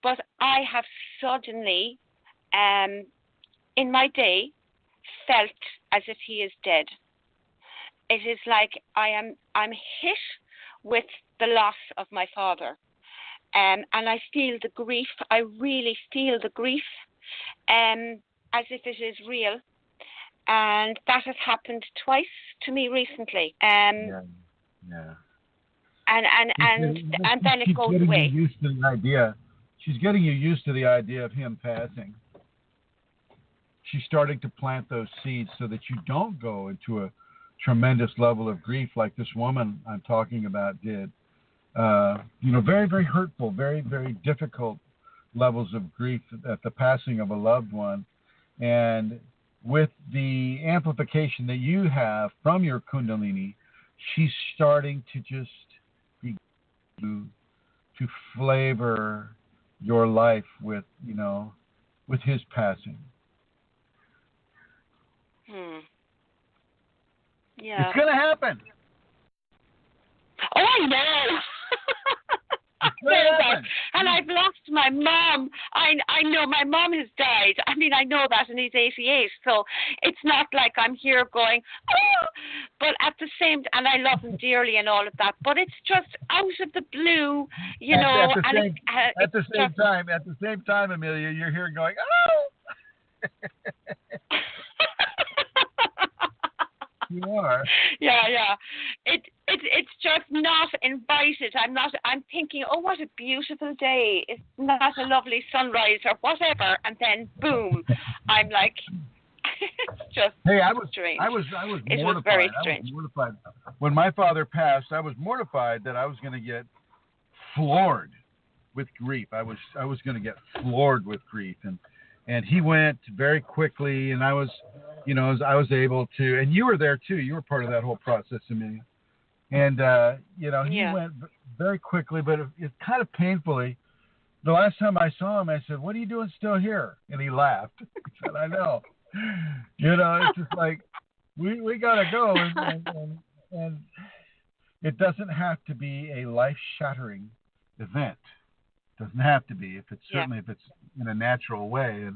But I have suddenly, in my day, felt as if he is dead. It is like I'm hit with the loss of my father, and I feel the grief. I really feel the grief, as if it is real. And that has happened twice to me recently. And then it goes away. She's getting you used to the idea of him passing. She's starting to plant those seeds so that you don't go into a tremendous level of grief like this woman I'm talking about did. Very, very hurtful, very, very difficult levels of grief at the passing of a loved one. And with the amplification that you have from your Kundalini, she's starting to just begin to flavor your life with, with his passing. Yeah. It's going to happen. Oh, I know. And I've lost my mom. I know my mom has died. I mean, I know that, and he's 88. So it's not like I'm here going, oh, but at the same, and I love him dearly and all of that. But it's just out of the blue, At the same time, Amelia, you're here going, oh. You are. Yeah. It's just not invited. I'm thinking, oh, what a beautiful day. It's not a lovely sunrise or whatever, and then boom, I'm like, it's just strange. I was mortified. It was very strange. I was mortified. When my father passed, I was mortified that I was going to get floored with grief. I was going to get floored with grief, and he went very quickly, and I was able to, and you were there too. You were part of that whole process, Amelia. And, he went very quickly, but it kind of painfully. The last time I saw him, I said, "What are you doing still here?" And he laughed. He said, "I know." It's just like, we got to go. And it doesn't have to be a life-shattering event. It doesn't have to be, if it's in a natural way.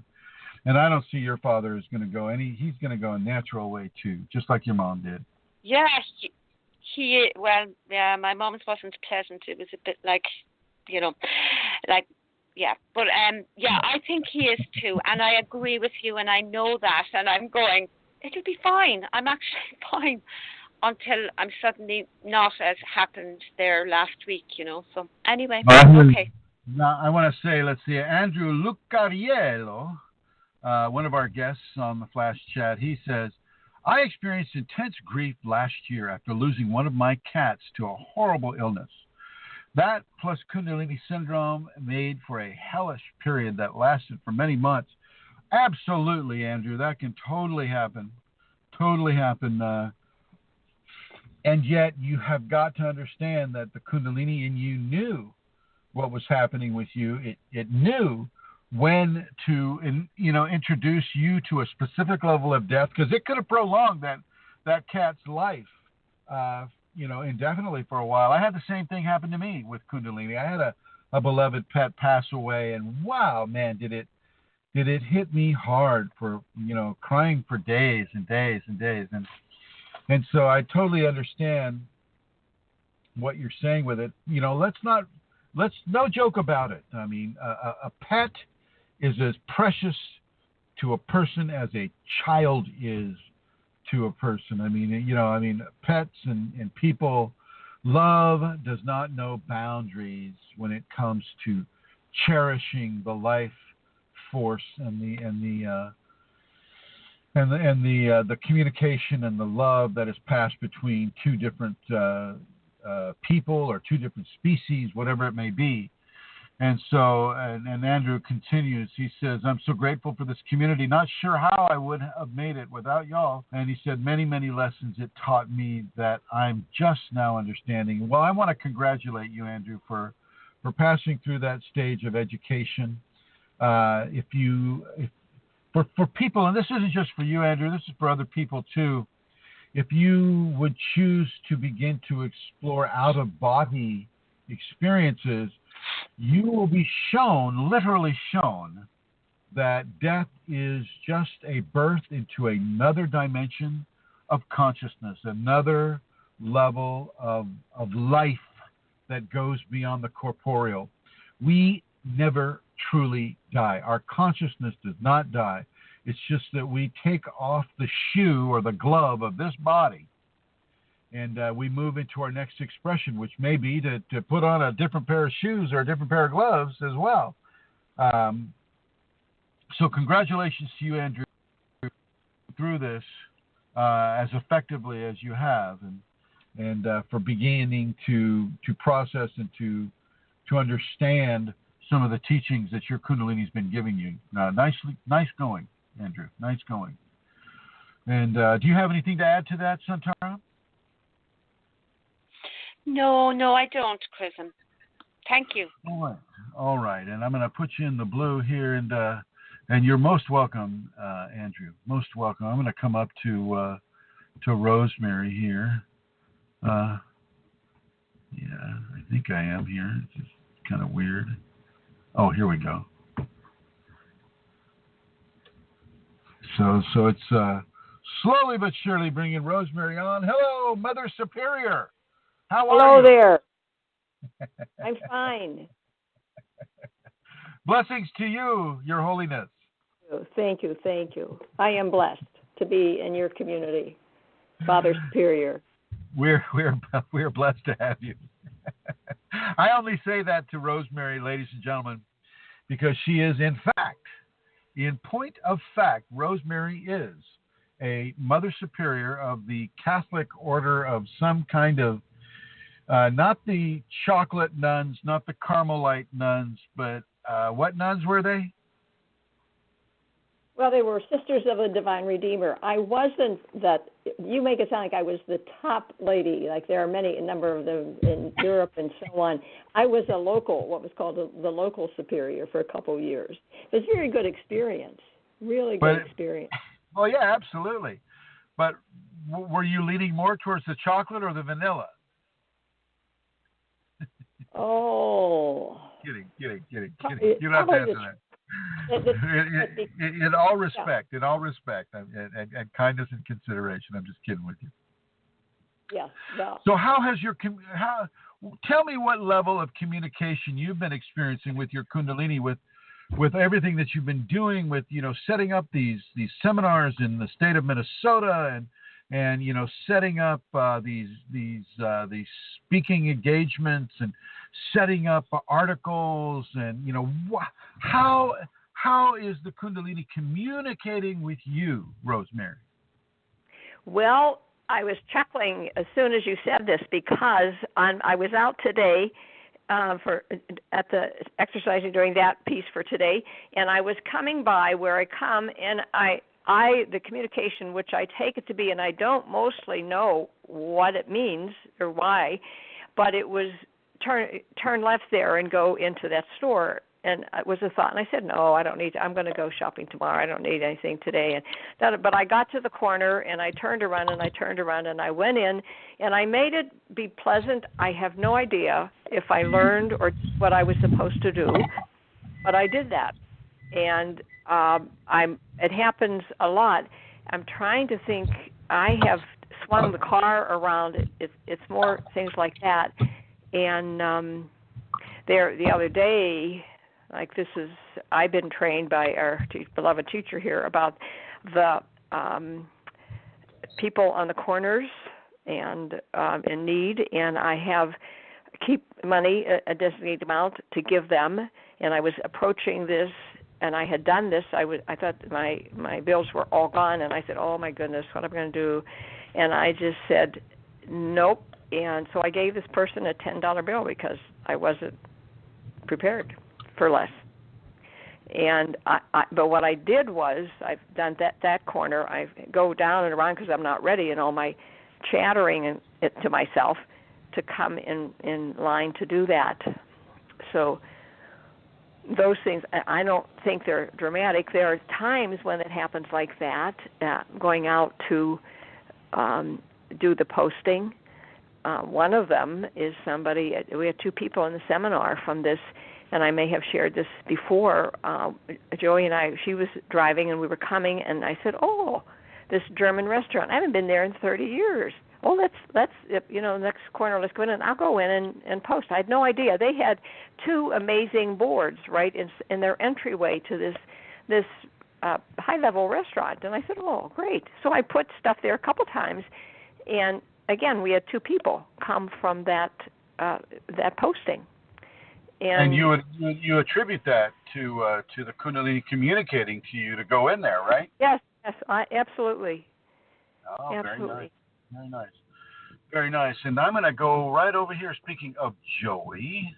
And I don't see your father is going to go he's going to go a natural way too, just like your mom did. Yeah, my mom's wasn't pleasant. It was a bit like, but I think he is too, and I agree with you, and I know that, and I'm going, it'll be fine. I'm actually fine until I'm suddenly not, as happened there last week, So anyway, okay. Now I want to say, let's see, Andrew Lucariello, one of our guests on the Flash Chat, he says, I experienced intense grief last year after losing one of my cats to a horrible illness. That plus Kundalini syndrome made for a hellish period that lasted for many months. Absolutely, Andrew, that can totally happen. And yet you have got to understand that the Kundalini in you knew what was happening with you. It knew when to, introduce you to a specific level of death, because it could have prolonged that cat's life, indefinitely for a while. I had the same thing happen to me with Kundalini. I had a beloved pet pass away, and wow, man, did it hit me hard for, crying for days and days and days. And so I totally understand what you're saying with it. Let's no joke about it. I mean, a pet is as precious to a person as a child is to a person. I mean, pets and people, love does not know boundaries when it comes to cherishing the life force and the communication and the love that is passed between two different people or two different species, whatever it may be. And so, and Andrew continues, he says, I'm so grateful for this community. Not sure how I would have made it without y'all. And he said, many, many lessons it taught me that I'm just now understanding. Well, I want to congratulate you, Andrew, for passing through that stage of education. For people, and this isn't just for you, Andrew, this is for other people too. If you would choose to begin to explore out-of-body experiences, you will be literally shown, that death is just a birth into another dimension of consciousness, another level of life that goes beyond the corporeal. We never truly die. Our consciousness does not die. It's just that we take off the shoe or the glove of this body, and we move into our next expression, which may be to put on a different pair of shoes or a different pair of gloves as well. So congratulations to you, Andrew, through this as effectively as you have, and for beginning to process and to understand some of the teachings that your Kundalini's been giving you. Nice going, Andrew. Nice going. And do you have anything to add to that, Santara? No, I don't, Chrism. Thank you. All right. And I'm going to put you in the blue here, and you're most welcome, Andrew. Most welcome. I'm going to come up to Rosemary here. Yeah, I think I am here. It's just kind of weird. Oh, here we go. So it's slowly but surely bringing Rosemary on. Hello, Mother Superior. How are you? Hello there. I'm fine. Blessings to you, Your Holiness. Thank you. I am blessed to be in your community, Father Superior. We're blessed to have you. I only say that to Rosemary, ladies and gentlemen, because she is, in point of fact, Rosemary is a Mother Superior of the Catholic Order of some kind of, not the chocolate nuns, not the Carmelite nuns, but what nuns were they? Well, they were Sisters of the Divine Redeemer. I wasn't that. You make it sound like I was the top lady. Like there are a number of them in Europe and so on. I was a local, what was called the local superior for a couple of years. It was a very good experience. Really good experience. Well, yeah, absolutely. But were you leaning more towards the chocolate or the vanilla? Oh. Kidding. You don't have to answer that. In all respect, and kindness and consideration, I'm just kidding with you. Yeah. No. So tell me what level of communication you've been experiencing with your Kundalini, with everything that you've been doing, with setting up these seminars in the state of Minnesota, and setting up these speaking engagements and setting up articles, and how is the Kundalini communicating with you, Rosemary? Well, I was chuckling as soon as you said this because I was out today at the exercising during that piece for today, and I was coming by where I come, and the communication, which I take it to be, and I don't mostly know what it means or why, but it was turn left there and go into that store. And it was a thought, and I said, no, I don't need to. I'm going to go shopping tomorrow. I don't need anything today. But I got to the corner, and I turned around, and I went in, and I made it be pleasant. I have no idea if I learned or what I was supposed to do, but I did that. And it happens a lot. I'm trying to think. I have swung the car around. It's more things like that. And the other day, like I've been trained by our beloved teacher here about the people on the corners and in need, and I keep money, a designated amount to give them. And I was approaching this, and I had done this. I thought my bills were all gone, and I said, oh my goodness, what am I going to do? And I just said, nope. And so I gave this person a $10 bill because I wasn't prepared for less. And but what I did was I've done that corner. I go down and around because I'm not ready, and all my chattering to myself to come in line to do that. So those things, I don't think they're dramatic. There are times when it happens like that, going out to do the posting. One of them is somebody, we had two people in the seminar from this, and I may have shared this before. Joey and I, she was driving and we were coming, and I said, oh, this German restaurant, I haven't been there in 30 years. Oh, let's next corner, let's go in, and I'll go in and post. I had no idea. They had two amazing boards right in their entryway to this high-level restaurant, and I said, oh, great. So I put stuff there a couple times, and again, we had two people come from that posting. And you attribute that to the Kundalini communicating to you to go in there, right? Yes, absolutely. Oh, absolutely. Very nice. And I'm going to go right over here. Speaking of Joey,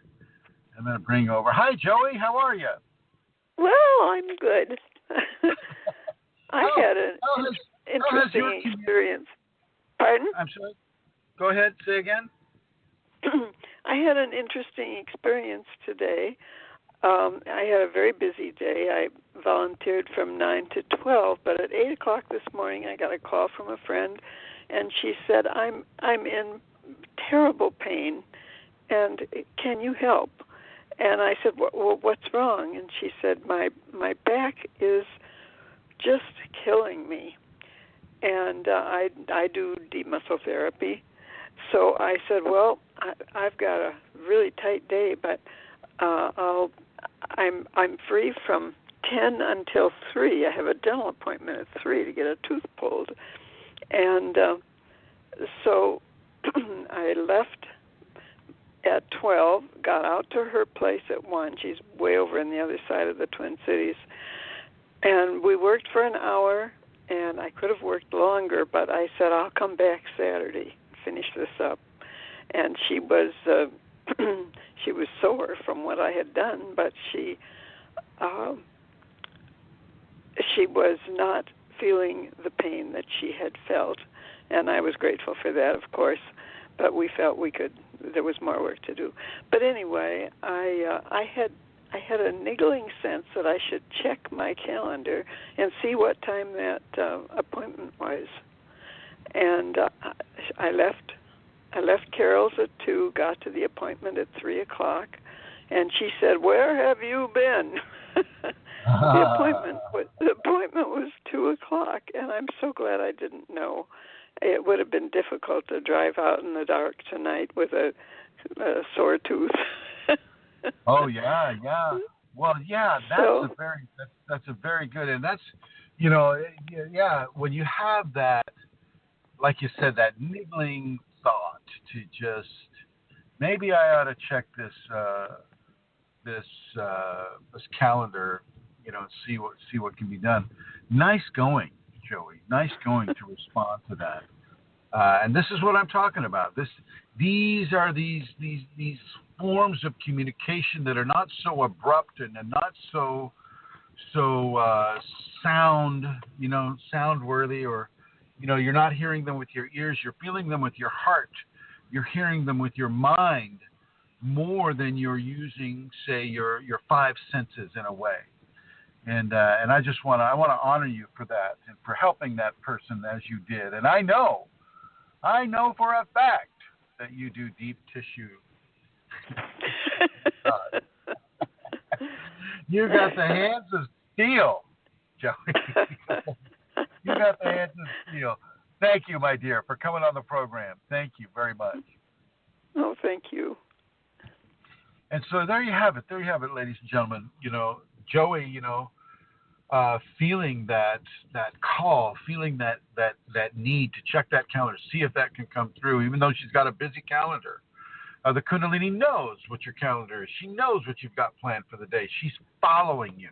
I'm going to bring over. Hi, Joey. How are you? Well, I'm good. I had an interesting experience. Pardon? I'm sorry. Go ahead. Say again. I had an interesting experience today. I had a very busy day. I volunteered from 9 to 12, but at 8 o'clock this morning, I got a call from a friend, and she said, "I'm in terrible pain, and can you help?" And I said, "Well, what's wrong?" And she said, "My back is just killing me, and I do deep muscle therapy." So I said, "Well, I've got a really tight day, but I'm free from 10 until 3. I have a dental appointment at 3 to get a tooth pulled." And so I left at 12, got out to her place at 1. She's way over on the other side of the Twin Cities. And we worked for an hour, and I could have worked longer, but I said, "I'll come back Saturday, finish this up." And she was she was sore from what I had done, but she was not feeling the pain that she had felt, and I was grateful for that, of course. But we felt there was more work to do. But anyway, I had a niggling sense that I should check my calendar and see what time that appointment was. And I left Carol's at 2, got to the appointment at 3 o'clock, and she said, "Where have you been?" The appointment was 2 o'clock, and I'm so glad I didn't know. It would have been difficult to drive out in the dark tonight with a sore tooth. Oh yeah. Well, yeah, that's a very good, and that's, when you have that, like you said, that niggling thought to just, maybe I ought to check this calendar, and see what can be done. Nice going, Joey. Nice going to respond to that. And this is what I'm talking about. These are these forms of communication that are not so abrupt and not so soundworthy, or you're not hearing them with your ears, you're feeling them with your heart, you're hearing them with your mind more than you're using, say, your 5 senses in a way. And I just want to honor you for that and for helping that person as you did. And I know for a fact that you do deep tissue. You got the hands of steel, Joey. You got the hands of steel. Thank you, my dear, for coming on the program. Thank you very much. Oh, thank you. And so there you have it. There you have it, ladies and gentlemen. Joey, feeling that call, feeling that need to check that calendar, see if that can come through, even though she's got a busy calendar. The Kundalini knows what your calendar is. She knows what you've got planned for the day. She's following you.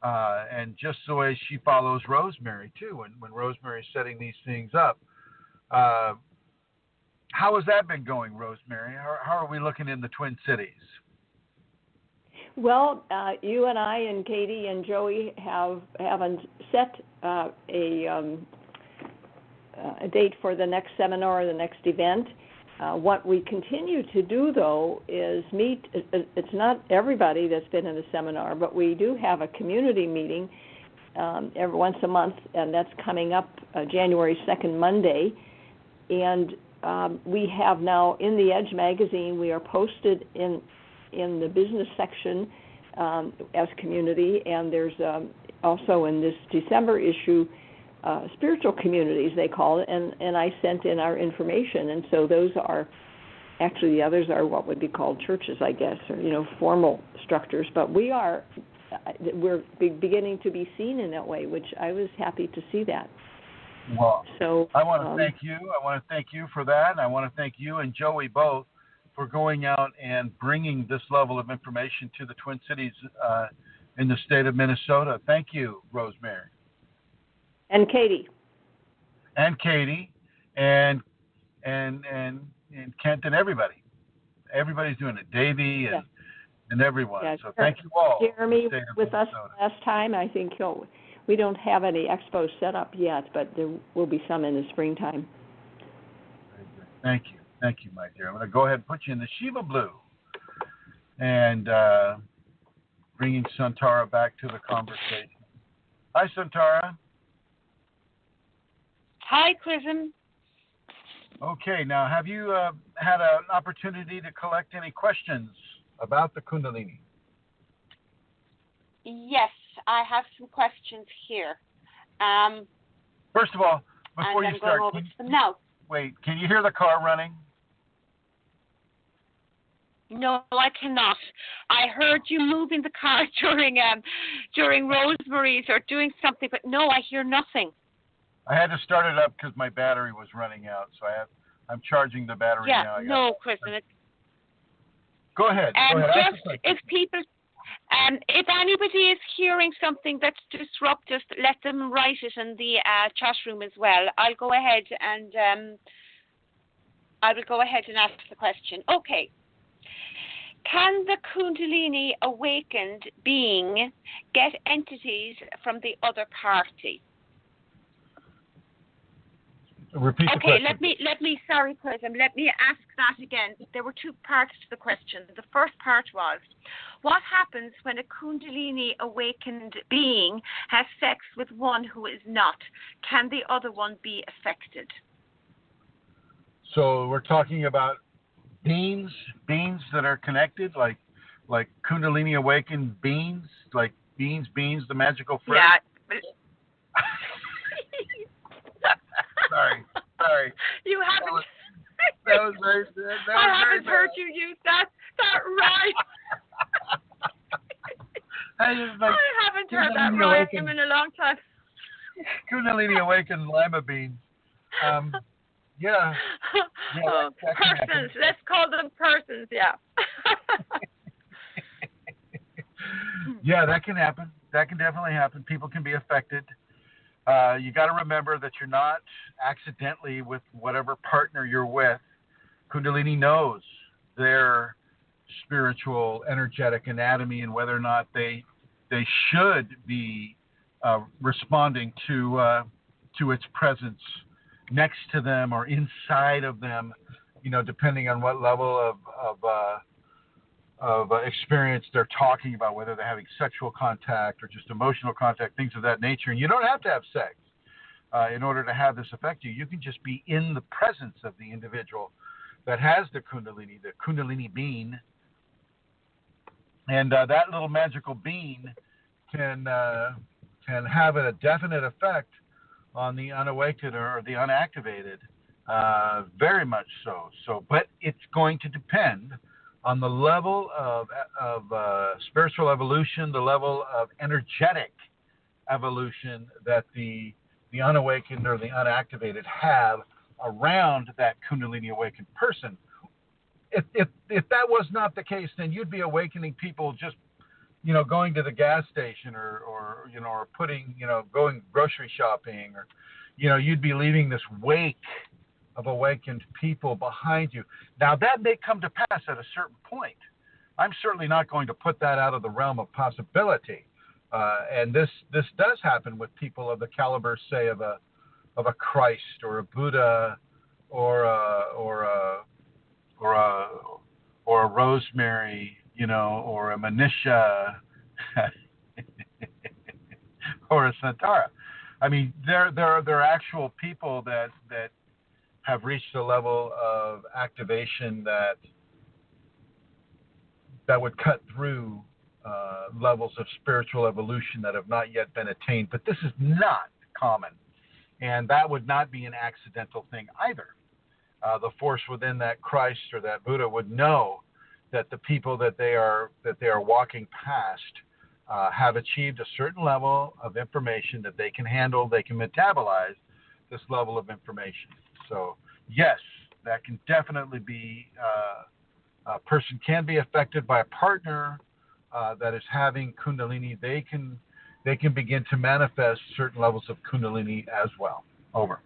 And just the way she follows Rosemary, too, when Rosemary's setting these things up. How has that been going, Rosemary? How are we looking in the Twin Cities? Well, you and I and Katie and Joey haven't set a date for the next seminar or the next event. What we continue to do, though, is meet. It's not everybody that's been in the seminar, but we do have a community meeting every once a month, and that's coming up January 2nd, Monday. And we have now in the Edge magazine, we are posted in the business section as community, and there's also in this December issue spiritual communities, they call it, and I sent in our information, and so those are actually, the others are what would be called churches, I guess, or formal structures, but we're beginning to be seen in that way, which I was happy to see that. Well, so I want to thank you. I want to thank you for that. I want to thank you and Joey both for going out and bringing this level of information to the Twin Cities in the state of Minnesota. Thank you, Rosemary. And Katie. And Katie, and Kent, and everybody. Everybody's doing it. Davey and and everyone. Yeah, So thank you all. Jeremy State of with us Minnesota. last time. I think we don't have any expos set up yet, but there will be some in the springtime. Very good. Thank you, my dear. I'm going to go ahead and put you in the Shiva Blue, and bringing Santara back to the conversation. Hi, Santara. Hi, Chrism. Okay, now have you had an opportunity to collect any questions about the Kundalini? Yes, I have some questions here. First of all, before you start, can you hear the car running? No, I cannot. I heard you moving the car during Rosemary's or doing something, but no, I hear nothing. I had to start it up because my battery was running out, so I'm charging the battery now. No, Kristen. Go ahead. Just if people, if anybody is hearing something that's disruptive, let them write it in the chat room as well. I'll go ahead and ask the question. Okay. Can the Kundalini awakened being get entities from the other party? Repeat the question. Okay, sorry, Chrism, let me ask that again. There were two parts to the question. The first part was, what happens when a Kundalini awakened being has sex with one who is not? Can the other one be affected? So we're talking about beings that are connected, like Kundalini awakened beings, like beans, the magical fruit. Yeah. Sorry. You haven't. That was very good. I haven't heard you use that right. I haven't heard that right in a long time. Kundalini awakened lima beans. Yeah. Persons. Let's call them persons. Yeah. Yeah, that can happen. That can definitely happen. People can be affected. You got to remember that you're not accidentally with whatever partner you're with. Kundalini knows their spiritual, energetic anatomy and whether or not they should be responding to its presence next to them or inside of them, depending on what level of experience they're talking about, whether they're having sexual contact or just emotional contact, things of that nature. And you don't have to have sex in order to have this affect you. You can just be in the presence of the individual that has the Kundalini being. And that little magical being can have a definite effect on the unawakened or the unactivated, very much so. But it's going to depend on the level of spiritual evolution, the level of energetic evolution that the unawakened or the unactivated have around that Kundalini awakened person. If that was not the case, then you'd be awakening people just, going to the gas station or putting, going grocery shopping, or, you'd be leaving this wake of awakened people behind you. Now, that may come to pass at a certain point. I'm certainly not going to put that out of the realm of possibility. And this does happen with people of the caliber, say, of a Christ or a Buddha or a Rosemary, or a Manisha or a Santara. I mean, there are actual people that have reached a level of activation that would cut through levels of spiritual evolution that have not yet been attained. But this is not common, and that would not be an accidental thing either. The force within that Christ or that Buddha would know that the people that they are walking past have achieved a certain level of information that they can handle, they can metabolize this level of information. So yes, that can definitely be, a person can be affected by a partner that is having Kundalini. They can begin to manifest certain levels of Kundalini as well. Over.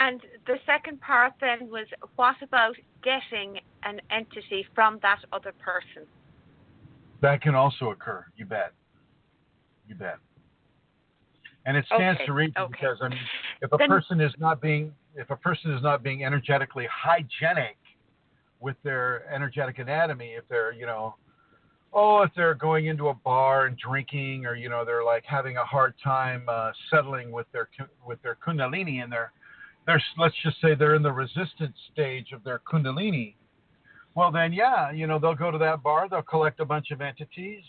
And the second part then was, what about getting an entity from that other person? That can also occur. You bet. And it stands to reason because I mean, if a person is not being energetically hygienic with their energetic anatomy, if they're if they're going into a bar and drinking, or they're like having a hard time settling with their Kundalini, and they're let's just say they're in the resistance stage of their Kundalini. Well, then they'll go to that bar, they'll collect a bunch of entities,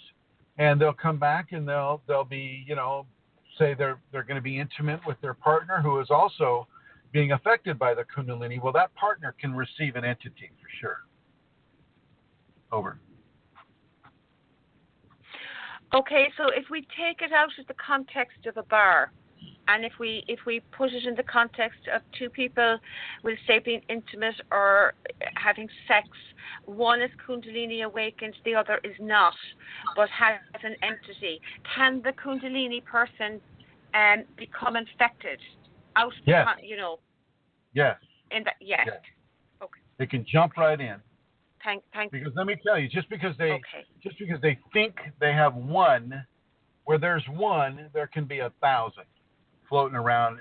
and they'll come back and they'll be say they're going to be intimate with their partner who is also being affected by the Kundalini. Well, that partner can receive an entity for sure. Over. Okay, so if we take it out of the context of a bar, and if we put it in the context of two people, we'll say being intimate or having sex, one is Kundalini awakened, the other is not, but has an entity. Can the Kundalini person become infected? Yes. Yes. Yes. Okay. They can jump right in. Thank. Because let me tell you, just because they think they have one, where there's one, there can be 1,000 floating around,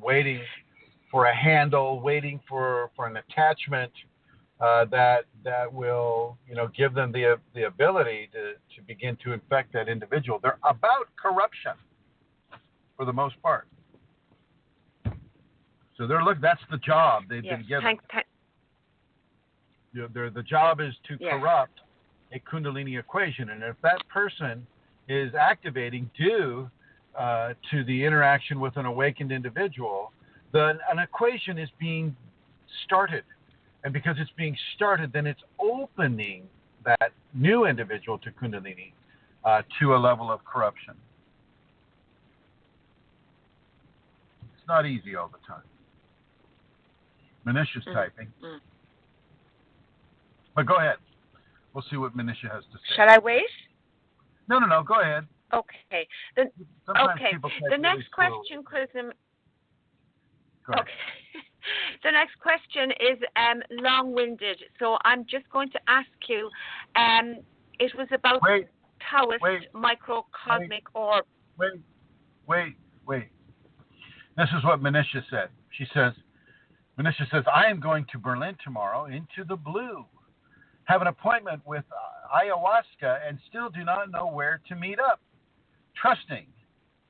waiting for a handle, waiting for an attachment that will, give them the ability to begin to infect that individual. They're about corruption for the most part. So that's the job they've been given. The job is to corrupt a Kundalini equation, and if that person is activating due to the interaction with an awakened individual, then an equation is being started. And because it's being started, then it's opening that new individual to Kundalini to a level of corruption. It's not easy all the time. Manisha's typing. But go ahead. We'll see what Manisha has to say. Shall I wait? No. Go ahead. Okay. The next question, Chrism. Okay. The next question is long-winded, so I'm just going to ask you. It was about Taoist microcosmic orb. Wait. This is what Manisha said. Manisha says, I am going to Berlin tomorrow into the blue. Have an appointment with ayahuasca and still do not know where to meet up. Trusting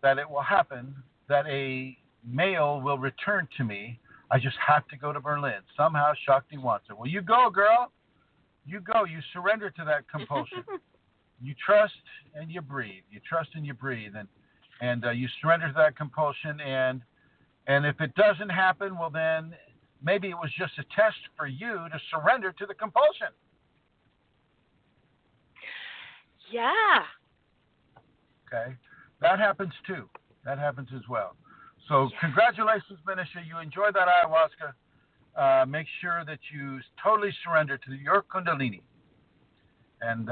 that it will happen, that a male will return to me. I just have to go to Berlin. Somehow Shakti wants it. Well, you go, girl. You go. You surrender to that compulsion. You trust and you breathe. You trust and you breathe. And you surrender to that compulsion. And if it doesn't happen, well, then maybe it was just a test for you to surrender to the compulsion. Yeah. Okay. That happens too. That happens as well. So congratulations, Manisha. You enjoy that ayahuasca. Make sure that you totally surrender to your Kundalini. And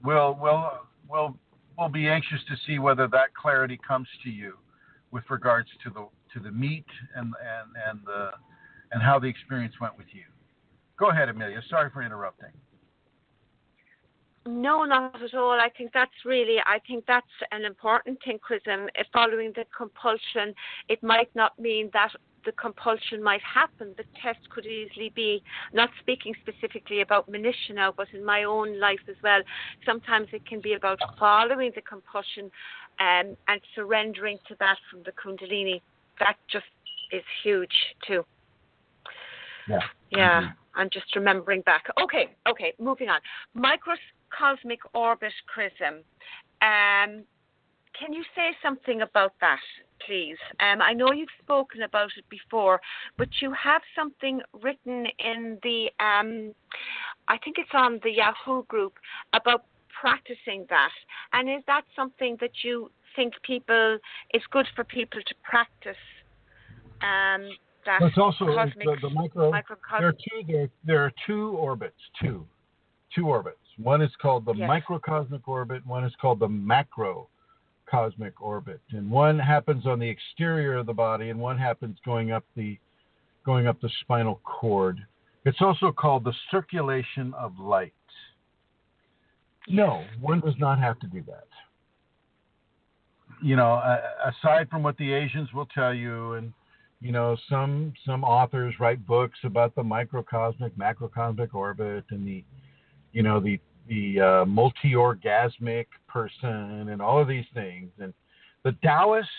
we'll be anxious to see whether that clarity comes to you with regards to the meat and how the experience went with you. Go ahead, Amelia. Sorry for interrupting. No, not at all. I think that's an important thing, Chrism. Following the compulsion, it might not mean that the compulsion might happen. The test could easily be, not speaking specifically about Manisha now, but in my own life as well, sometimes it can be about following the compulsion and surrendering to that from the Kundalini. That just is huge too. Yeah. Mm-hmm. I'm just remembering back. Okay, moving on. Microcosmic orbit, Chrism. Can you say something about that, please? I know you've spoken about it before, but you have something written in the, I think it's on the Yahoo group, about practicing that. And is that something that you think it's good for people to practice? That it's also cosmic, the microcosmic. There are two orbits. Two orbits. One is called the microcosmic orbit. One is called the macrocosmic orbit. And one happens on the exterior of the body, and one happens going up the going up the spinal cord. It's also called the circulation of light. No, one does not have to do that. You know, aside from what the Asians will tell you, and you know, some authors write books about the microcosmic, macrocosmic orbit, and the multi-orgasmic person, and all of these things. And the Taoists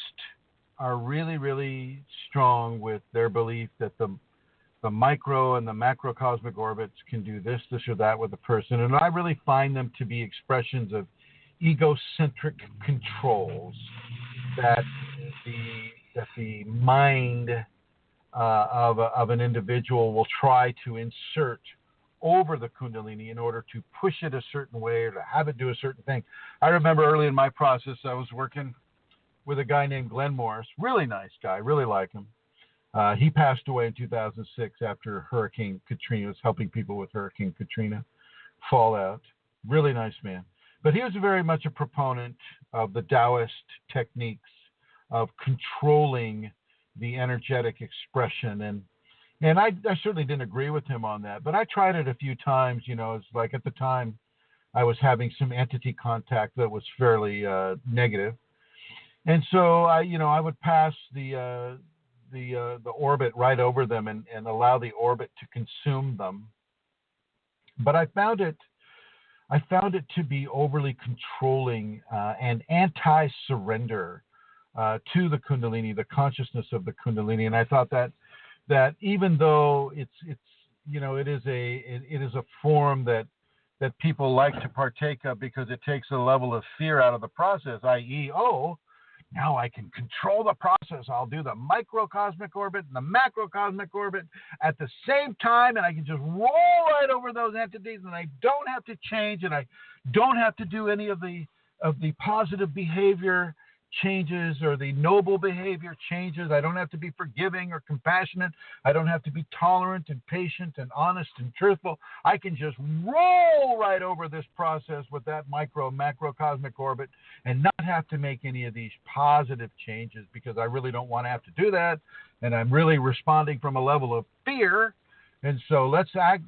are really, really strong with their belief that the micro and the macrocosmic orbits can do this, or that with a person. And I really find them to be expressions of egocentric controls that the mind of an individual will try to insert over the Kundalini in order to push it a certain way or to have it do a certain thing. I remember early in my process, I was working with a guy named Glenn Morris, really nice guy, really like him. He passed away in 2006 after Hurricane Katrina. Was helping people with Hurricane Katrina fallout. Really nice man. But he was very much a proponent of the Taoist techniques of controlling the energetic expression. And I certainly didn't agree with him on that. But I tried it a few times. You know, it's like at the time I was having some entity contact that was fairly negative. And so I would pass the orbit right over them and allow the orbit to consume them. But I found it to be overly controlling and anti-surrender to the Kundalini, the consciousness of the Kundalini. And I thought that even though it is a form that people like to partake of because it takes a level of fear out of the process, i.e., now I can control the process. I'll do the microcosmic orbit and the macrocosmic orbit at the same time, and I can just roll right over those entities, and I don't have to change, and I don't have to do any of the positive behavior changes or the noble behavior changes. I don't have to be forgiving or compassionate. I don't have to be tolerant and patient and honest and truthful. I can just roll right over this process with that macrocosmic orbit and not have to make any of these positive changes because I really don't want to have to do that. And I'm really responding from a level of fear. And so let's attack.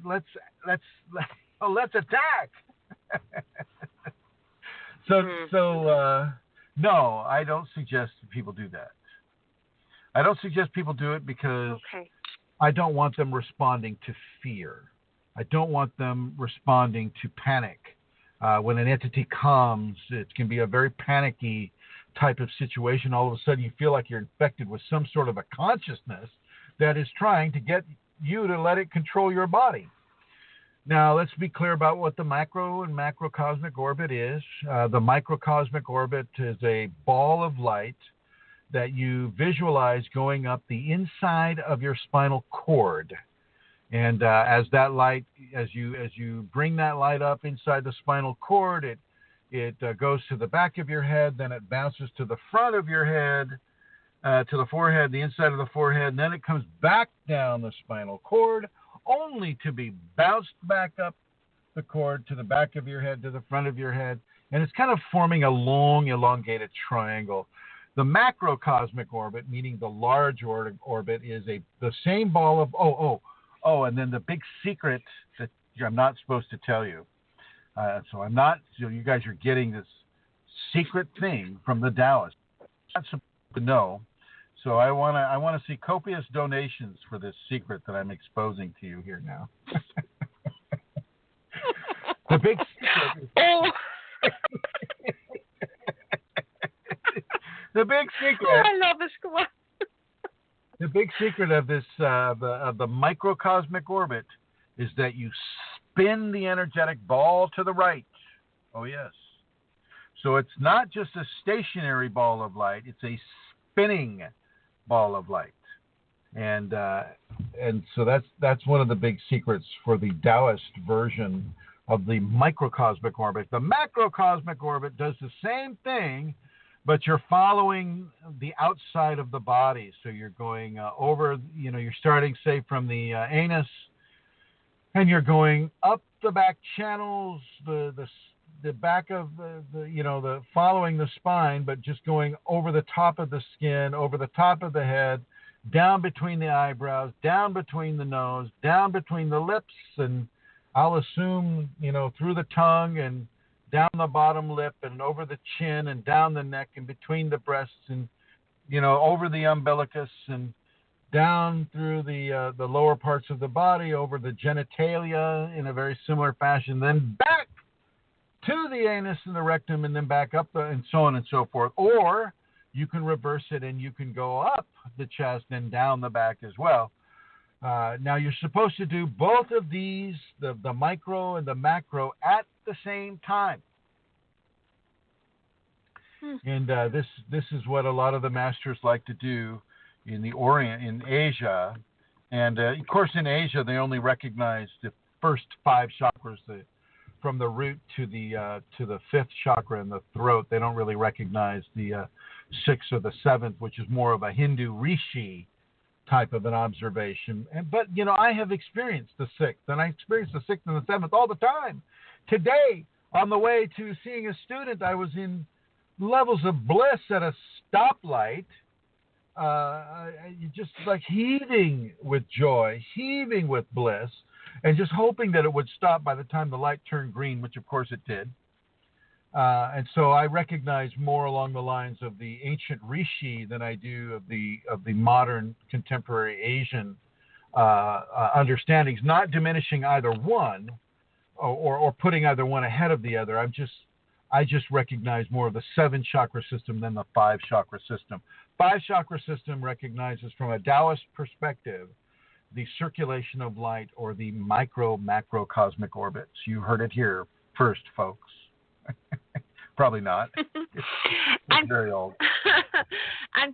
No, I don't suggest people do that. I don't suggest people do it because I don't want them responding to fear. I don't want them responding to panic. When an entity comes, it can be a very panicky type of situation. All of a sudden, you feel like you're infected with some sort of a consciousness that is trying to get you to let it control your body. Now, let's be clear about what the macro and macrocosmic orbit is. The microcosmic orbit is a ball of light that you visualize going up the inside of your spinal cord. And as you bring that light up inside the spinal cord, it goes to the back of your head, then it bounces to the front of your head, to the forehead, the inside of the forehead, and then it comes back down the spinal cord, only to be bounced back up the cord to the back of your head, to the front of your head. And it's kind of forming a long, elongated triangle. The macrocosmic orbit, meaning the large orbit, is the same ball of, and then the big secret that I'm not supposed to tell you. So you guys are getting this secret thing from the Taoists. I'm not supposed to know. So I want to see copious donations for this secret that I'm exposing to you here now. The big secret. The big secret. Oh, I love this. Come on. The big secret of this of the microcosmic orbit is that you spin the energetic ball to the right. Oh yes. So it's not just a stationary ball of light; it's a spinning ball of light, and so that's one of the big secrets for the Taoist version of the microcosmic orbit. The macrocosmic orbit does the same thing, but you're following the outside of the body. So you're going over, you're starting, say, from the anus, and you're going up the back channels, the back of the following the spine, but just going over the top of the skin, over the top of the head, down between the eyebrows, down between the nose, down between the lips, and I'll assume, through the tongue and down the bottom lip and over the chin and down the neck and between the breasts and, over the umbilicus and down through the lower parts of the body, over the genitalia in a very similar fashion, then back to the anus and the rectum, and then back up and so on and so forth. Or you can reverse it and you can go up the chest and down the back as well. Now you're supposed to do both of these, the micro and the macro, at the same time. And this is what a lot of the masters like to do in the Orient, in Asia. And of course in Asia they only recognize the first 5 chakras, from the root to the 5th chakra in the throat. They don't really recognize the 6th or the 7th, which is more of a Hindu rishi type of an observation. But I have experienced the 6th, and I experienced the 6th and the 7th all the time. Today, on the way to seeing a student, I was in levels of bliss at a stoplight, just like heaving with joy, heaving with bliss, and just hoping that it would stop by the time the light turned green, which of course it did. And so I recognize more along the lines of the ancient rishi than I do of the modern contemporary Asian understandings, not diminishing either one or putting either one ahead of the other. I just recognize more of the 7 chakra system than the 5 chakra system. 5 chakra system recognizes from a Taoist perspective the circulation of light, or the macro cosmic orbits. You heard it here first, folks. Probably not. It's very old. And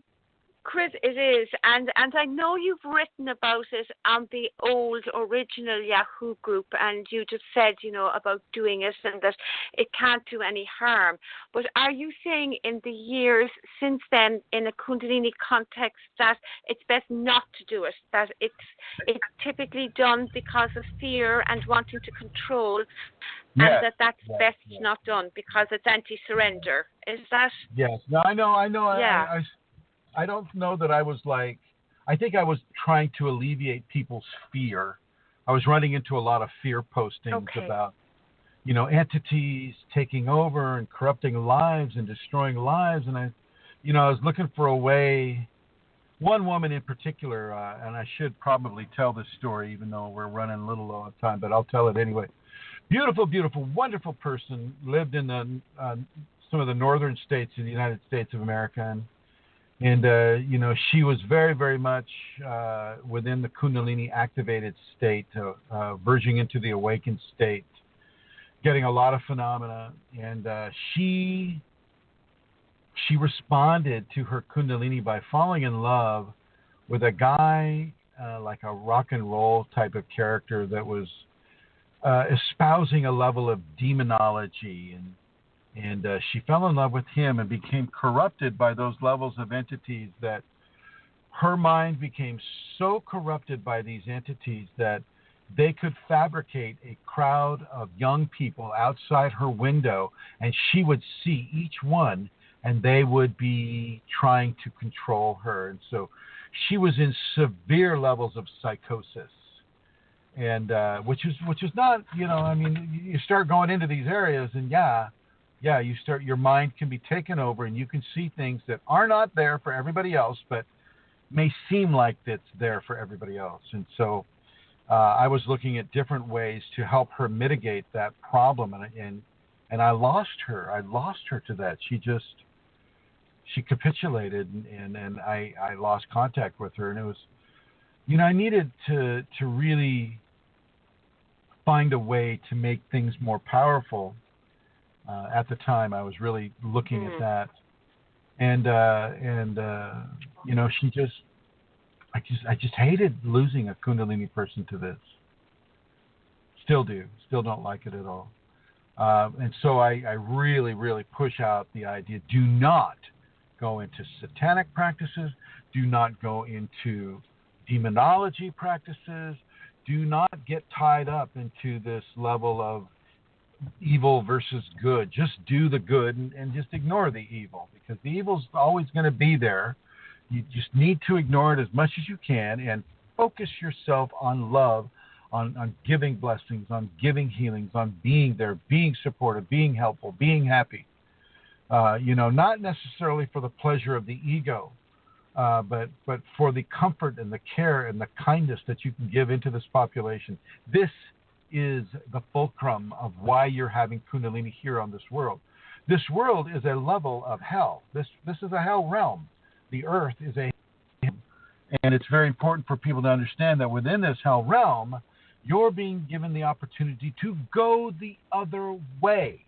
Chris, it is, and I know you've written about it on the old original Yahoo group, and you just said, about doing it and that it can't do any harm. But are you saying in the years since then, in a Kundalini context, that it's best not to do it, that it's typically done because of fear and wanting to control, and that's best not done because it's anti-surrender? Is that? Yes. No, I know. Yeah. I don't know that I was I think I was trying to alleviate people's fear. I was running into a lot of fear postings about, entities taking over and corrupting lives and destroying lives. And I was looking for a way. One woman in particular, and I should probably tell this story, even though we're running a little low on time, but I'll tell it anyway. Beautiful, beautiful, wonderful person, lived in some of the northern states of the United States of America. And she was very, very much within the Kundalini activated state, verging into the awakened state, getting a lot of phenomena. And she responded to her Kundalini by falling in love with a guy, like a rock and roll type of character that was espousing a level of demonology, and she fell in love with him and became corrupted by those levels of entities, that her mind became so corrupted by these entities that they could fabricate a crowd of young people outside her window, and she would see each one, and they would be trying to control her. And so she was in severe levels of psychosis. And which is not, you start going into these areas, and your mind can be taken over, and you can see things that are not there for everybody else, but may seem like it's there for everybody else. And so I was looking at different ways to help her mitigate that problem, and I lost her. I lost her to that. She capitulated, and I lost contact with her, and it was, I needed to really find a way to make things more powerful. At the time, I was really looking at that, and I just hated losing a Kundalini person to this. Still don't like it at all. And so I really, really push out the idea: do not go into satanic practices. Do not go into demonology practices. Do not get tied up into this level of evil versus good. Just do the good and just ignore the evil, because the evil's always going to be there. You just need to ignore it as much as you can and focus yourself on love, on giving blessings, on giving healings, on being there, being supportive, being helpful, being happy. Not necessarily for the pleasure of the ego, but for the comfort and the care and the kindness that you can give into this population. This is the fulcrum of why you're having Kundalini here on this world. This world is a level of hell. This is a hell realm. The earth is a hell. And it's very important for people to understand that within this hell realm, you're being given the opportunity to go the other way,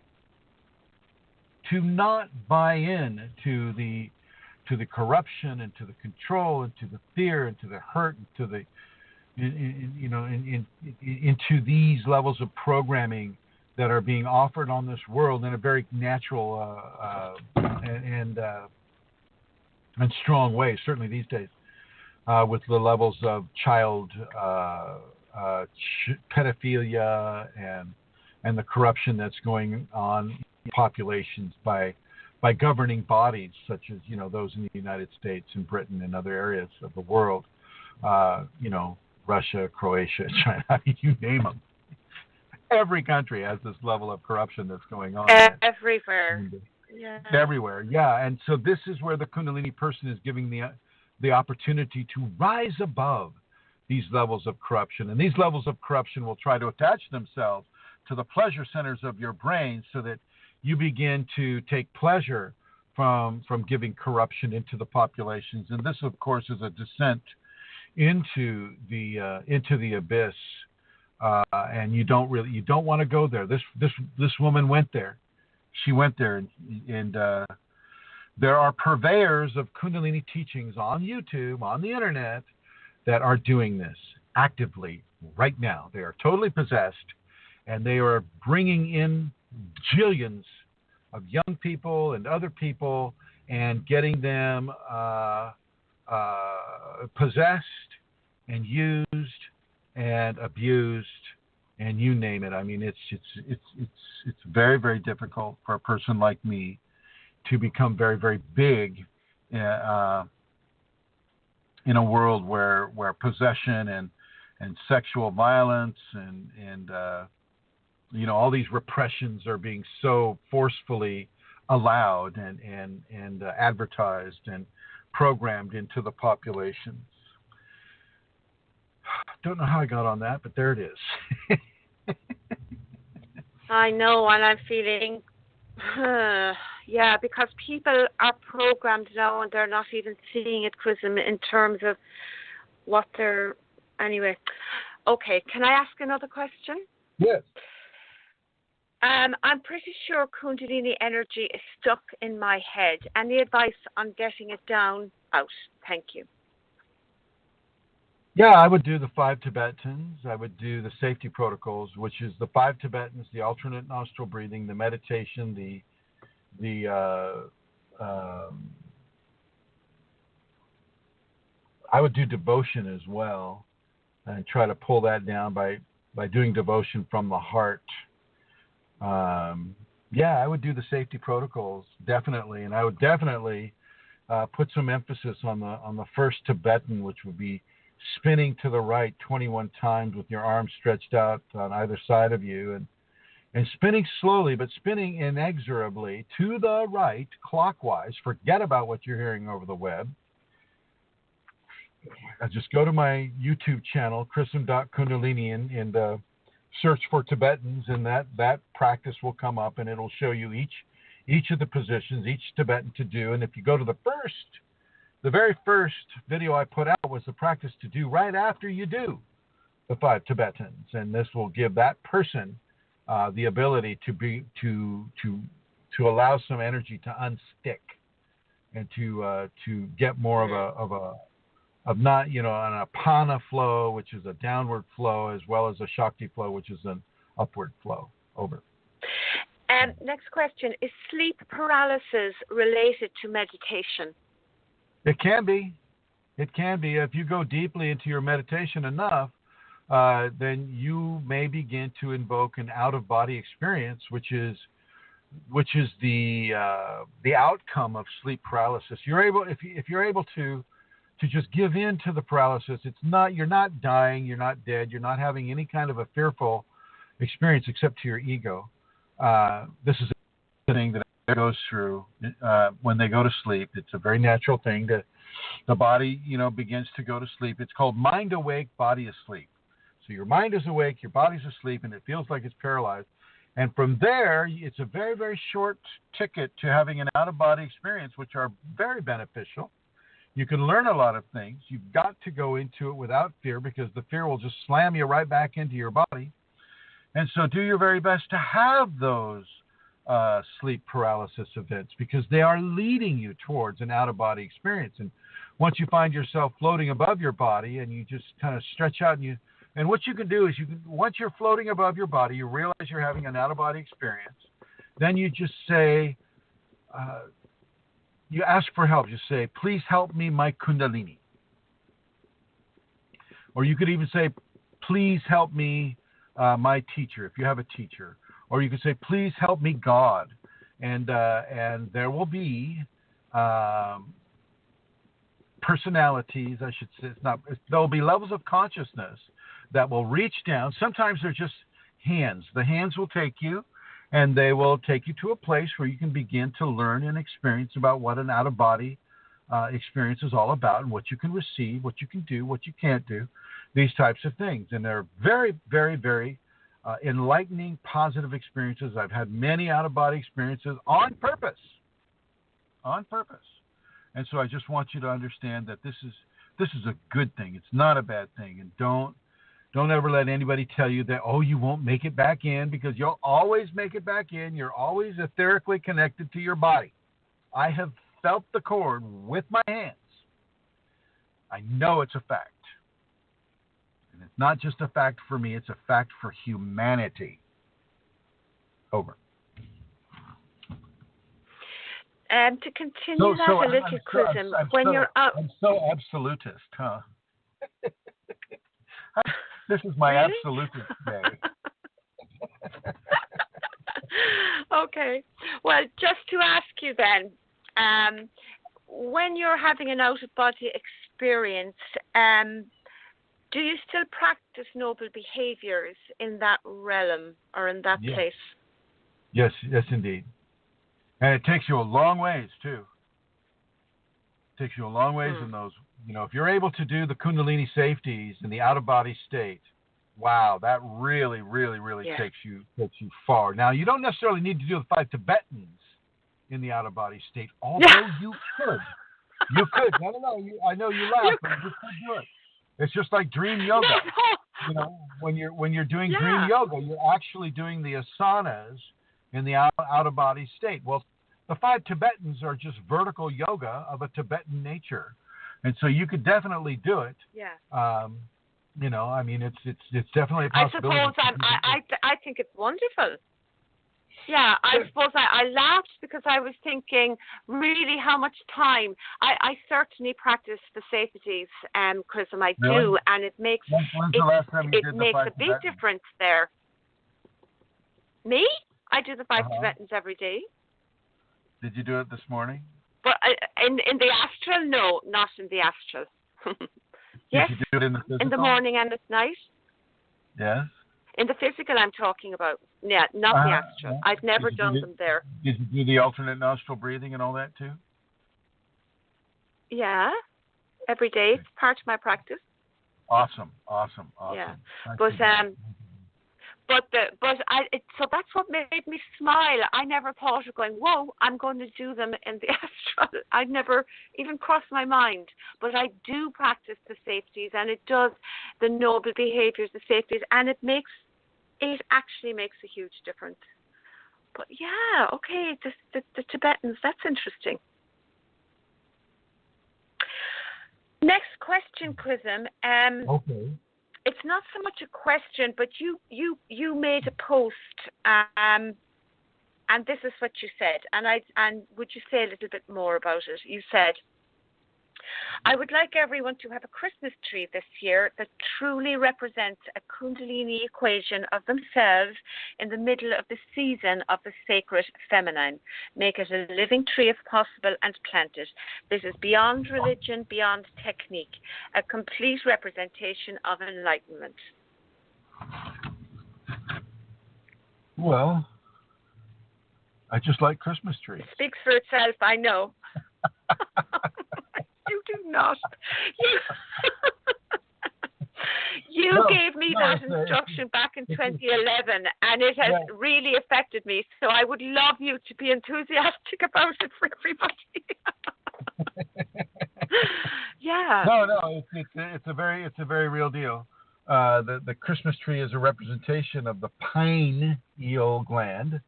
to not buy in to the corruption and to the control and to the fear and to the hurt and to the into these levels of programming that are being offered on this world in a very natural and strong way, certainly these days, with the levels of child pedophilia and the corruption that's going on in populations by governing bodies such as those in the United States and Britain and other areas of the world, Russia, Croatia, China, you name them. Every country has this level of corruption that's going on. Everywhere. Yeah. Everywhere, yeah. And so this is where the Kundalini person is giving the opportunity to rise above these levels of corruption. And these levels of corruption will try to attach themselves to the pleasure centers of your brain so that you begin to take pleasure from giving corruption into the populations. And this, of course, is a descent into the abyss. And you don't want to go there. This woman went there. She went there, and there are purveyors of Kundalini teachings on YouTube, on the internet, that are doing this actively right now. They are totally possessed, and they are bringing in jillions of young people and other people and getting them possessed and used and abused, and you name it. I mean, it's very, very difficult for a person like me to become very, very big in a world where possession and sexual violence and all these repressions are being so forcefully allowed and advertised and programmed into the populations. Don't know how I got on that, but there it is. I know, and I'm feeling, because people are programmed now and they're not even seeing it, Chrism, in terms of what they're... Anyway, okay, can I ask another question? Yes. I'm pretty sure Kundalini energy is stuck in my head. Any advice on getting it down out? Thank you. Yeah, I would do the 5 Tibetans. I would do the safety protocols, which is the 5 Tibetans, the alternate nostril breathing, the meditation, I would do devotion as well, and try to pull that down by doing devotion from the heart. I would do the safety protocols, definitely, and I would definitely put some emphasis on the first Tibetan, which would be spinning to the right 21 times with your arms stretched out on either side of you, and spinning slowly, but spinning inexorably to the right, clockwise. Forget about what you're hearing over the web. Just go to my YouTube channel, Chrism.Kundalini, and search for Tibetans, and that practice will come up, and it'll show you each of the positions, each Tibetan to do. And if you go to the very first video I put out was the practice to do right after you do the 5 Tibetans, and this will give that person the ability to allow some energy to unstick and to get more of not an apana flow, which is a downward flow, as well as a shakti flow, which is an upward flow. Over. Next question: is sleep paralysis related to meditation? It can be. It can be. If you go deeply into your meditation enough, then you may begin to invoke an out-of-body experience, which is which is the outcome of sleep paralysis. You're able, if you're able to just give in to the paralysis, you're not dying, you're not dead, you're not having any kind of a fearful experience except to your ego. This is a thing that goes through when they go to sleep. It's a very natural thing that the body, begins to go to sleep. It's called mind awake, body asleep. So your mind is awake, your body's asleep, and it feels like it's paralyzed. And from there, it's a very, very short ticket to having an out-of-body experience, which are very beneficial. You can learn a lot of things. You've got to go into it without fear, because the fear will just slam you right back into your body. And so do your very best to have those sleep paralysis events, because they are leading you towards an out-of-body experience. And once you find yourself floating above your body and you just kind of stretch out, and what you can do is once you're floating above your body, you realize you're having an out-of-body experience. Then you just say, you ask for help. You say, please help me, my Kundalini. Or you could even say, please help me, my teacher, if you have a teacher. Or you could say, please help me, God. And there will be personalities, I should say. There will be levels of consciousness that will reach down. Sometimes they're just hands. The hands will take you, and they will take you to a place where you can begin to learn and experience about what an out-of-body experience is all about, and what you can receive, what you can do, what you can't do, these types of things. And they're very, very, very enlightening, positive experiences. I've had many out-of-body experiences on purpose. On purpose. And so I just want you to understand that this is a good thing. It's not a bad thing. And don't ever let anybody tell you that, you won't make it back in, because you'll always make it back in. You're always etherically connected to your body. I have felt the cord with my hands. I know it's a fact. And it's not just a fact for me, it's a fact for humanity. Over. To continue a little, Chrism, you're out. I'm so absolutist, huh? This is my absolutist day. Okay. Well, just to ask you then, when you're having an out-of-body experience, do you still practice noble behaviors in that realm or in that place? Yes, indeed. And it takes you a long ways, too. It takes you a long ways in those. If you're able to do the Kundalini safeties in the out-of-body state, wow, that really, really, really takes you far. Now, you don't necessarily need to do the 5 Tibetans in the out-of-body state, although you could. You could. No. I know you laugh, but you could do it. It's just like dream yoga. When you're doing dream yoga, you're actually doing the asanas in the out-of-body state. Well, the 5 Tibetans are just vertical yoga of a Tibetan nature. And so you could definitely do it. Yeah. It's definitely a possibility. I suppose I think it's wonderful. Yeah, I suppose I laughed because I was thinking really how much time. I certainly practice the safeties, Chrism, I do, and it makes a big difference there. Me? I do the 5 Tibetans every day. Did you do it this morning? But in the astral, no, not in the astral. Yes, did you do it in the physical? In the morning and at night. Yes. In the physical, I'm talking about. Yeah, not the astral. I've never done them there. Did you do the alternate nostril breathing and all that too? Yeah, every day. It's part of my practice. Awesome. Yeah, so that's what made me smile. I never thought of going, whoa, I'm going to do them in the astral. I'd never even crossed my mind. But I do practice the safeties, and it does the noble behaviors, the safeties, and it actually makes a huge difference. But yeah, okay, the Tibetans, that's interesting. Next question, Chrism. Okay. It's not so much a question, but you made a post, and this is what you said. And would you say a little bit more about it? You said, I would like everyone to have a Christmas tree this year that truly represents a Kundalini equation of themselves in the middle of the season of the sacred feminine. Make it a living tree if possible and plant it. This is beyond religion, beyond technique, a complete representation of enlightenment. Well, I just like Christmas trees. It speaks for itself, I know. You do not. You gave me that instruction back in 2011, and it has really affected me. So I would love you to be enthusiastic about it for everybody. Yeah. No, it's a very real deal. The Christmas tree is a representation of the pineal gland,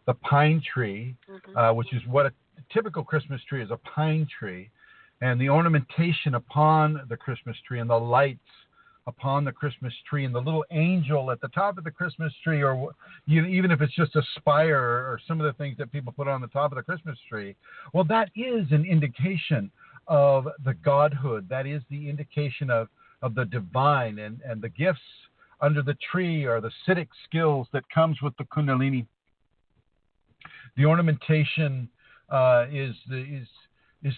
the pine tree, which is what a typical Christmas tree is, a pine tree. And the ornamentation upon the Christmas tree and the lights upon the Christmas tree and the little angel at the top of the Christmas tree, or even if it's just a spire or some of the things that people put on the top of the Christmas tree, well, that is an indication of the godhood. That is the indication of the divine, and the gifts under the tree are the Siddhic skills that comes with the Kundalini. The ornamentation is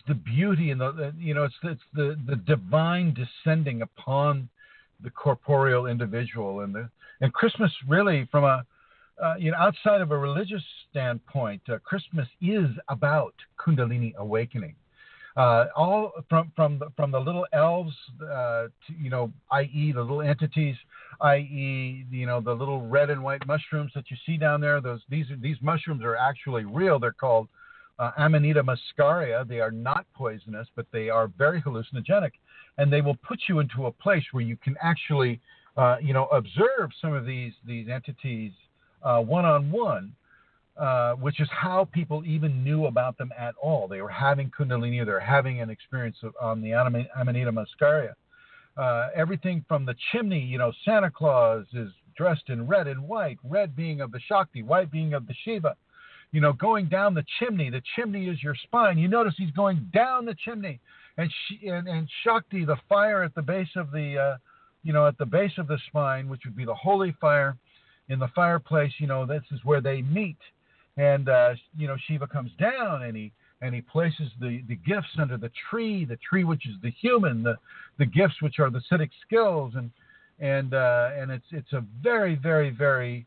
the beauty and it's the divine descending upon the corporeal individual, and Christmas really from a outside of a religious standpoint, Christmas is about Kundalini awakening. All from the little elves, i.e. the little entities, i.e. the little red and white mushrooms that you see down there. These mushrooms are actually real. They're called Amanita muscaria. They are not poisonous, but they are very hallucinogenic, and they will put you into a place where you can actually, observe some of these entities one-on-one, which is how people even knew about them at all. They were having Kundalini, they're having an experience on the Amanita muscaria. Everything from the chimney, Santa Claus is dressed in red and white, red being of the Shakti, white being of the Shiva. Going down the chimney is your spine. You notice he's going down the chimney, and Shakti, the fire at the base of the, at the base of the spine, which would be the holy fire in the fireplace. This is where they meet, and Shiva comes down and he places the gifts under the tree which is the human, the gifts which are the Siddhic skills, and it's a very, very, very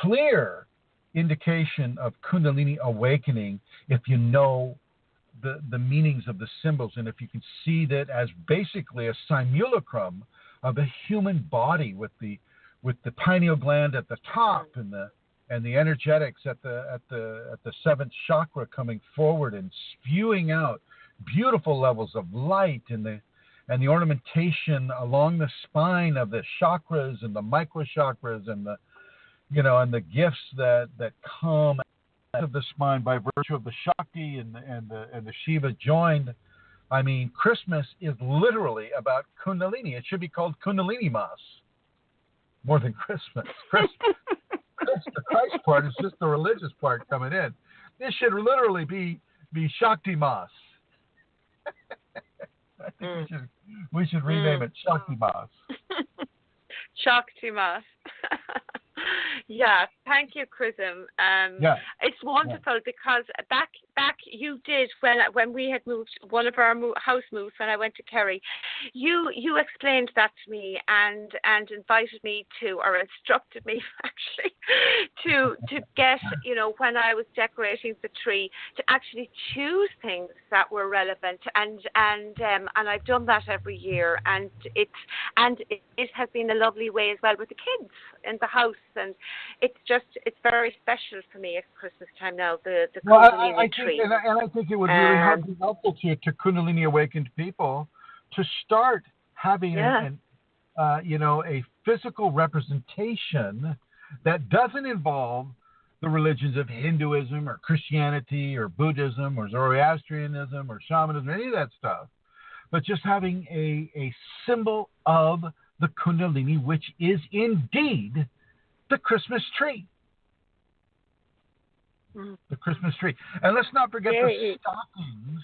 clear indication of Kundalini awakening if you know the meanings of the symbols, and if you can see that as basically a simulacrum of the human body with the pineal gland at the top and the energetics at the seventh chakra coming forward and spewing out beautiful levels of light, and the ornamentation along the spine of the chakras and the micro chakras and the gifts that come out of the spine by virtue of the Shakti and the Shiva joined. I mean, Christmas is literally about Kundalini. It should be called Kundalini Mas more than Christmas. The Christ part is just the religious part coming in. This should literally be Shakti Mas. I think we should rename it Shakti Mas. Shakti Mas. Yeah, thank you, Chrism. It's wonderful because back you did when we had moved one of our house moves when I went to Kerry, you explained that to me and invited me to, or instructed me actually to get, when I was decorating the tree, to actually choose things that were relevant, and I've done that every year, and it has been a lovely way as well with the kids in the house, and it's very special for me at Christmas time now, the Kundalini tree. And I think it would really be helpful to Kundalini awakened people to start having a physical representation that doesn't involve the religions of Hinduism or Christianity or Buddhism or Zoroastrianism or shamanism, any of that stuff, but just having a symbol of the Kundalini, which is indeed the Christmas tree. The Christmas tree. And let's not forget the stockings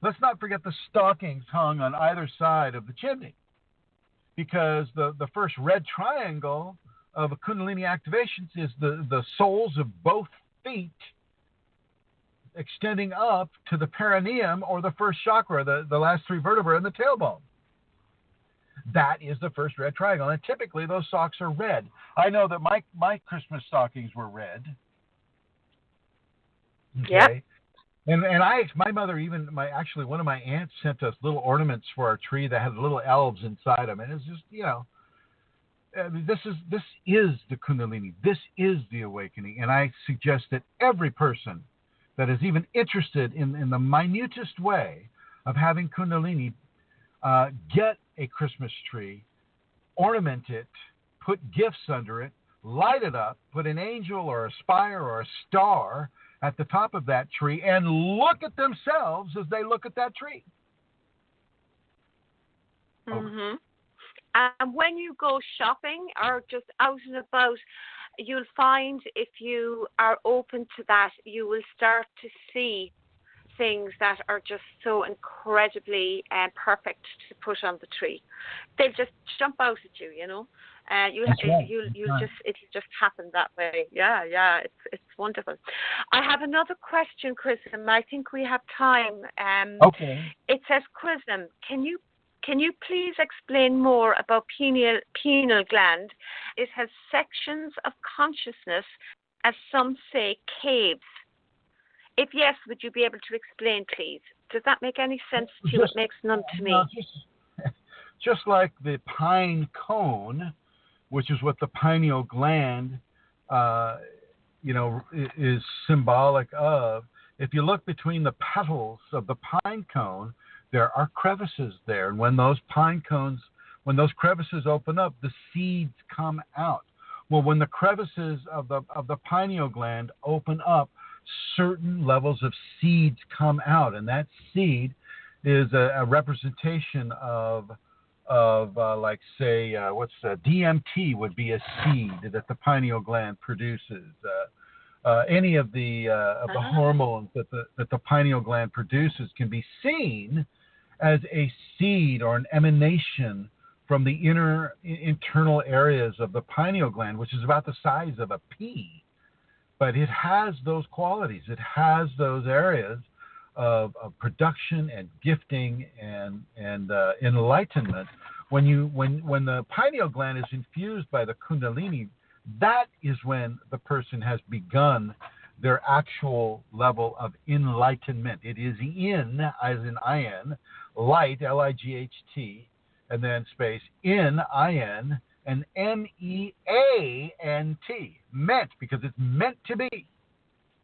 let's not forget the stockings hung on either side of the chimney, because the first red triangle of a Kundalini activations is the soles of both feet extending up to the perineum, or the first chakra, the last three vertebrae in the tailbone. That is the first red triangle, and typically those socks are red. I know that my Christmas stockings were red. Okay. Yep. And my mother, even actually one of my aunts sent us little ornaments for our tree that had little elves inside them, and it's just, this is the Kundalini. This is the awakening, and I suggest that every person that is even interested in the minutest way of having Kundalini, get a Christmas tree, ornament it, put gifts under it, light it up, put an angel or a spire or a star at the top of that tree, and look at themselves as they look at that tree. Mm-hmm. And when you go shopping or just out and about, you'll find, if you are open to that, you will start to see things that are just so incredibly perfect to put on the tree. They'll just jump out at you, It'll just happen that way. Yeah, it's wonderful. I have another question, Chrism. I think we have time. Okay. It says, Chrism, can you please explain more about pineal gland? It has sections of consciousness, as some say, caves. If yes, would you be able to explain, please? Does that make any sense to you? It makes none to me. Just like the pine cone, which is what the pineal gland, is symbolic of. If you look between the petals of the pine cone, there are crevices there, and when those crevices open up, the seeds come out. Well, when the crevices of the pineal gland open up, certain levels of seeds come out, and that seed is a representation of DMT would be a seed that the pineal gland produces. Any of the hormones that the pineal gland produces can be seen as a seed or an emanation from the internal areas of the pineal gland, which is about the size of a pea. But it has those qualities. It has those areas of production and gifting and enlightenment. When the pineal gland is infused by the Kundalini, that is when the person has begun their actual level of enlightenment. It is in, as in I-N, light, L-I-G-H-T, and then space, in, I-N, and M-E-A-N-T, meant, because it's meant to be.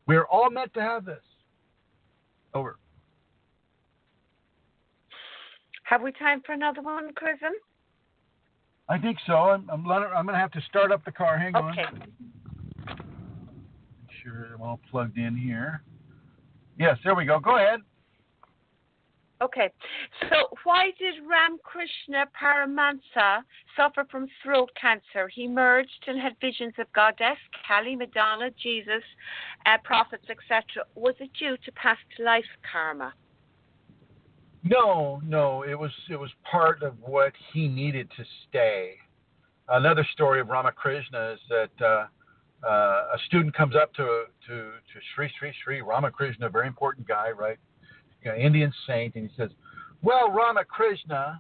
We're all meant to have this. Over. Have we time for another one, Chrism? I think so. I'm going to have to start up the car. Hang on. Okay. Make sure I'm all plugged in here. Yes, there we go. Go ahead. Okay. So why did Ramakrishna Paramahansa suffer from throat cancer? He merged and had visions of Goddess, Kali, Madonna, Jesus, prophets, etc. Was it due to past life karma? No. It was part of what he needed to stay. Another story of Ramakrishna is that a student comes up to Sri Ramakrishna, a very important guy, right? Indian saint, and he says, "Well, Ramakrishna,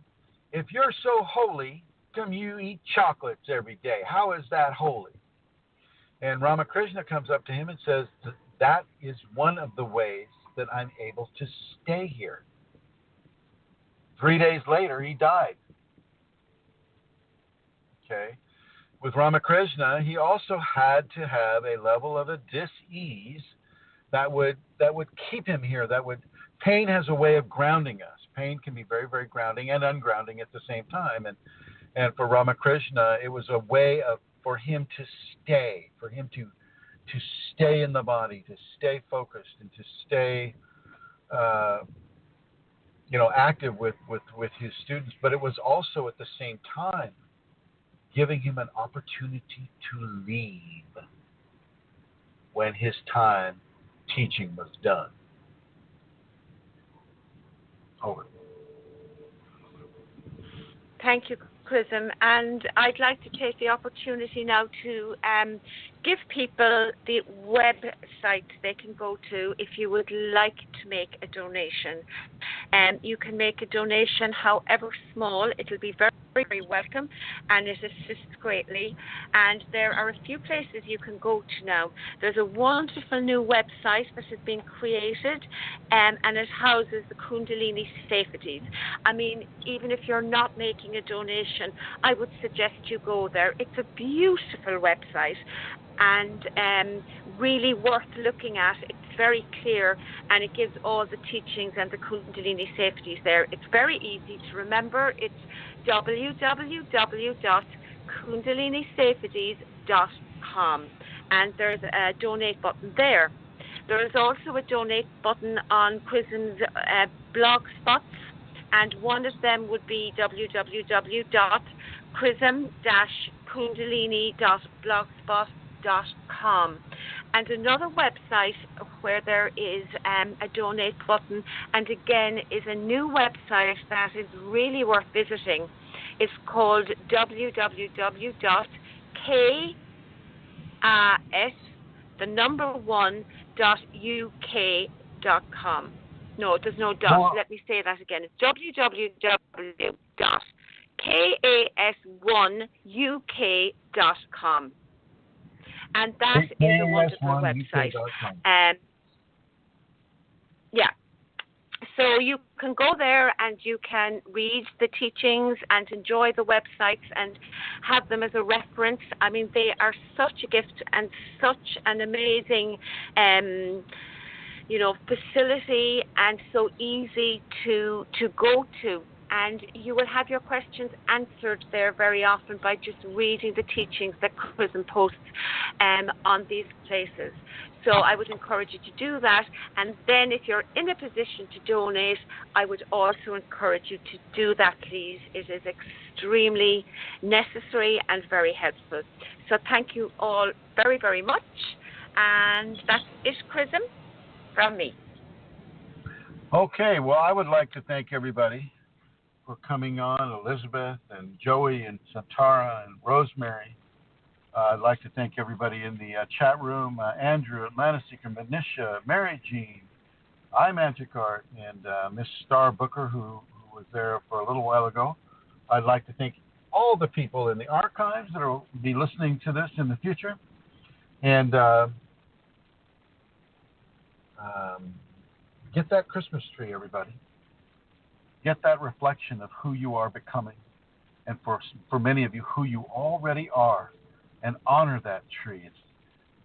if you're so holy, come you eat chocolates every day? How is that holy?" And Ramakrishna comes up to him and says, "That is one of the ways that I'm able to stay here." 3 days later, he died. Okay. With Ramakrishna, he also had to have a level of a dis-ease that would keep him here. Pain has a way of grounding us. Pain can be very, very grounding and ungrounding at the same time. And for Ramakrishna, it was a way for him to stay, for him to stay in the body, to stay focused, and to stay active with his students. But it was also at the same time giving him an opportunity to leave when his time teaching was done. Over. Thank you, Chrism. And I'd like to take the opportunity now to give people the website they can go to if you would like to make a donation. You can make a donation, however small. It'll be very, very welcome, and it assists greatly. And there are a few places you can go to now. There's a wonderful new website that has been created, and it houses the Kundalini safeties. I mean, even if you're not making a donation, I would suggest you go there. It's a beautiful website and really worth looking at. It's very clear, and it gives all the teachings and the Kundalini safeties there. It's very easy to remember. It's www.kundalinisafeties.com, and there's a donate button there. There is also a donate button on Chrism's blog spots, and one of them would be www.chrism-kundalini.blogspot.com. And another website where there is a donate button, and again is a new website that is really worth visiting. It's called www.kas1.uk.com. No, there's no dot. Well, let me say that again. It's www.kas1uk.com. And that is a wonderful website. Yeah. So you can go there and you can read the teachings and enjoy the websites and have them as a reference. I mean, they are such a gift and such an amazing, facility, and so easy to go to. And you will have your questions answered there very often by just reading the teachings that Chrism posts on these places. So I would encourage you to do that. And then if you're in a position to donate, I would also encourage you to do that, please. It is extremely necessary and very helpful. So thank you all very, very much. And that's it, Chrism, from me. Okay, well, I would like to thank everybody for coming on, Elizabeth and Joey and Santara and Rosemary. I'd like to thank everybody in the chat room, Andrew, Atlanta Seeker, Manisha, Mary Jean, iMagic Art, and Miss Star Booker, who was there for a little while ago. I'd like to thank all the people in the archives that will be listening to this in the future. And get that Christmas tree, everybody. Get that reflection of who you are becoming, and for many of you, who you already are, and honor that tree.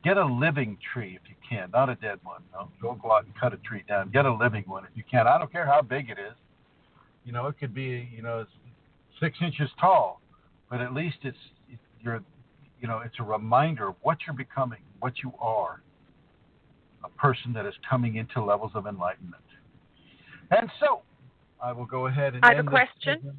Get a living tree if you can, not a dead one. Don't go out and cut a tree down. Get a living one if you can. I don't care how big it is. It could be 6 inches tall, but at least it's a reminder of what you're becoming, what you are, a person that is coming into levels of enlightenment. And so, I will go ahead and I have a question.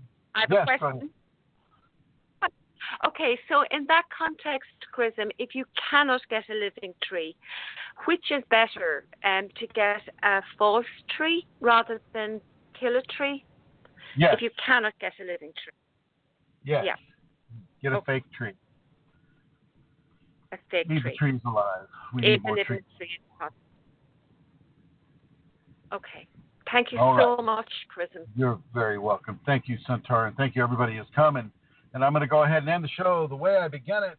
Okay, so in that context, Chrism, if you cannot get a living tree, which is better, to get a false tree rather than kill a tree? Yes. If you cannot get a living tree. Yes. Yeah. Get a fake tree. A fake tree. Leave the trees alive. We need more trees. Okay. Thank you so much, Chrism. You're very welcome. Thank you, Santara, and thank you, everybody who's coming. And I'm going to go ahead and end the show the way I began it.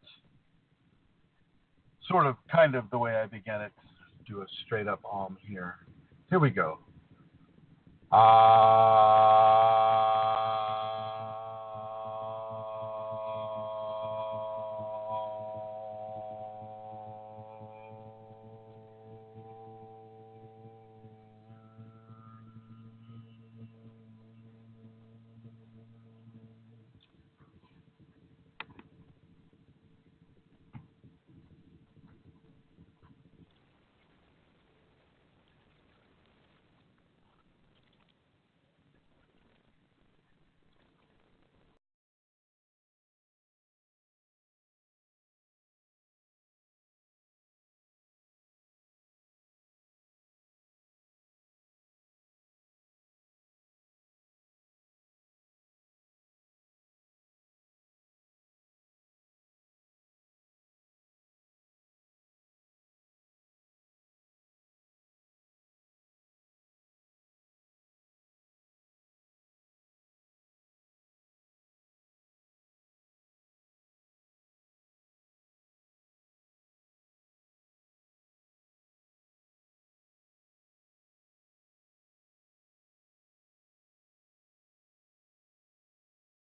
Sort of, kind of the way I began it. Do a straight up Om here. Here we go. Ah.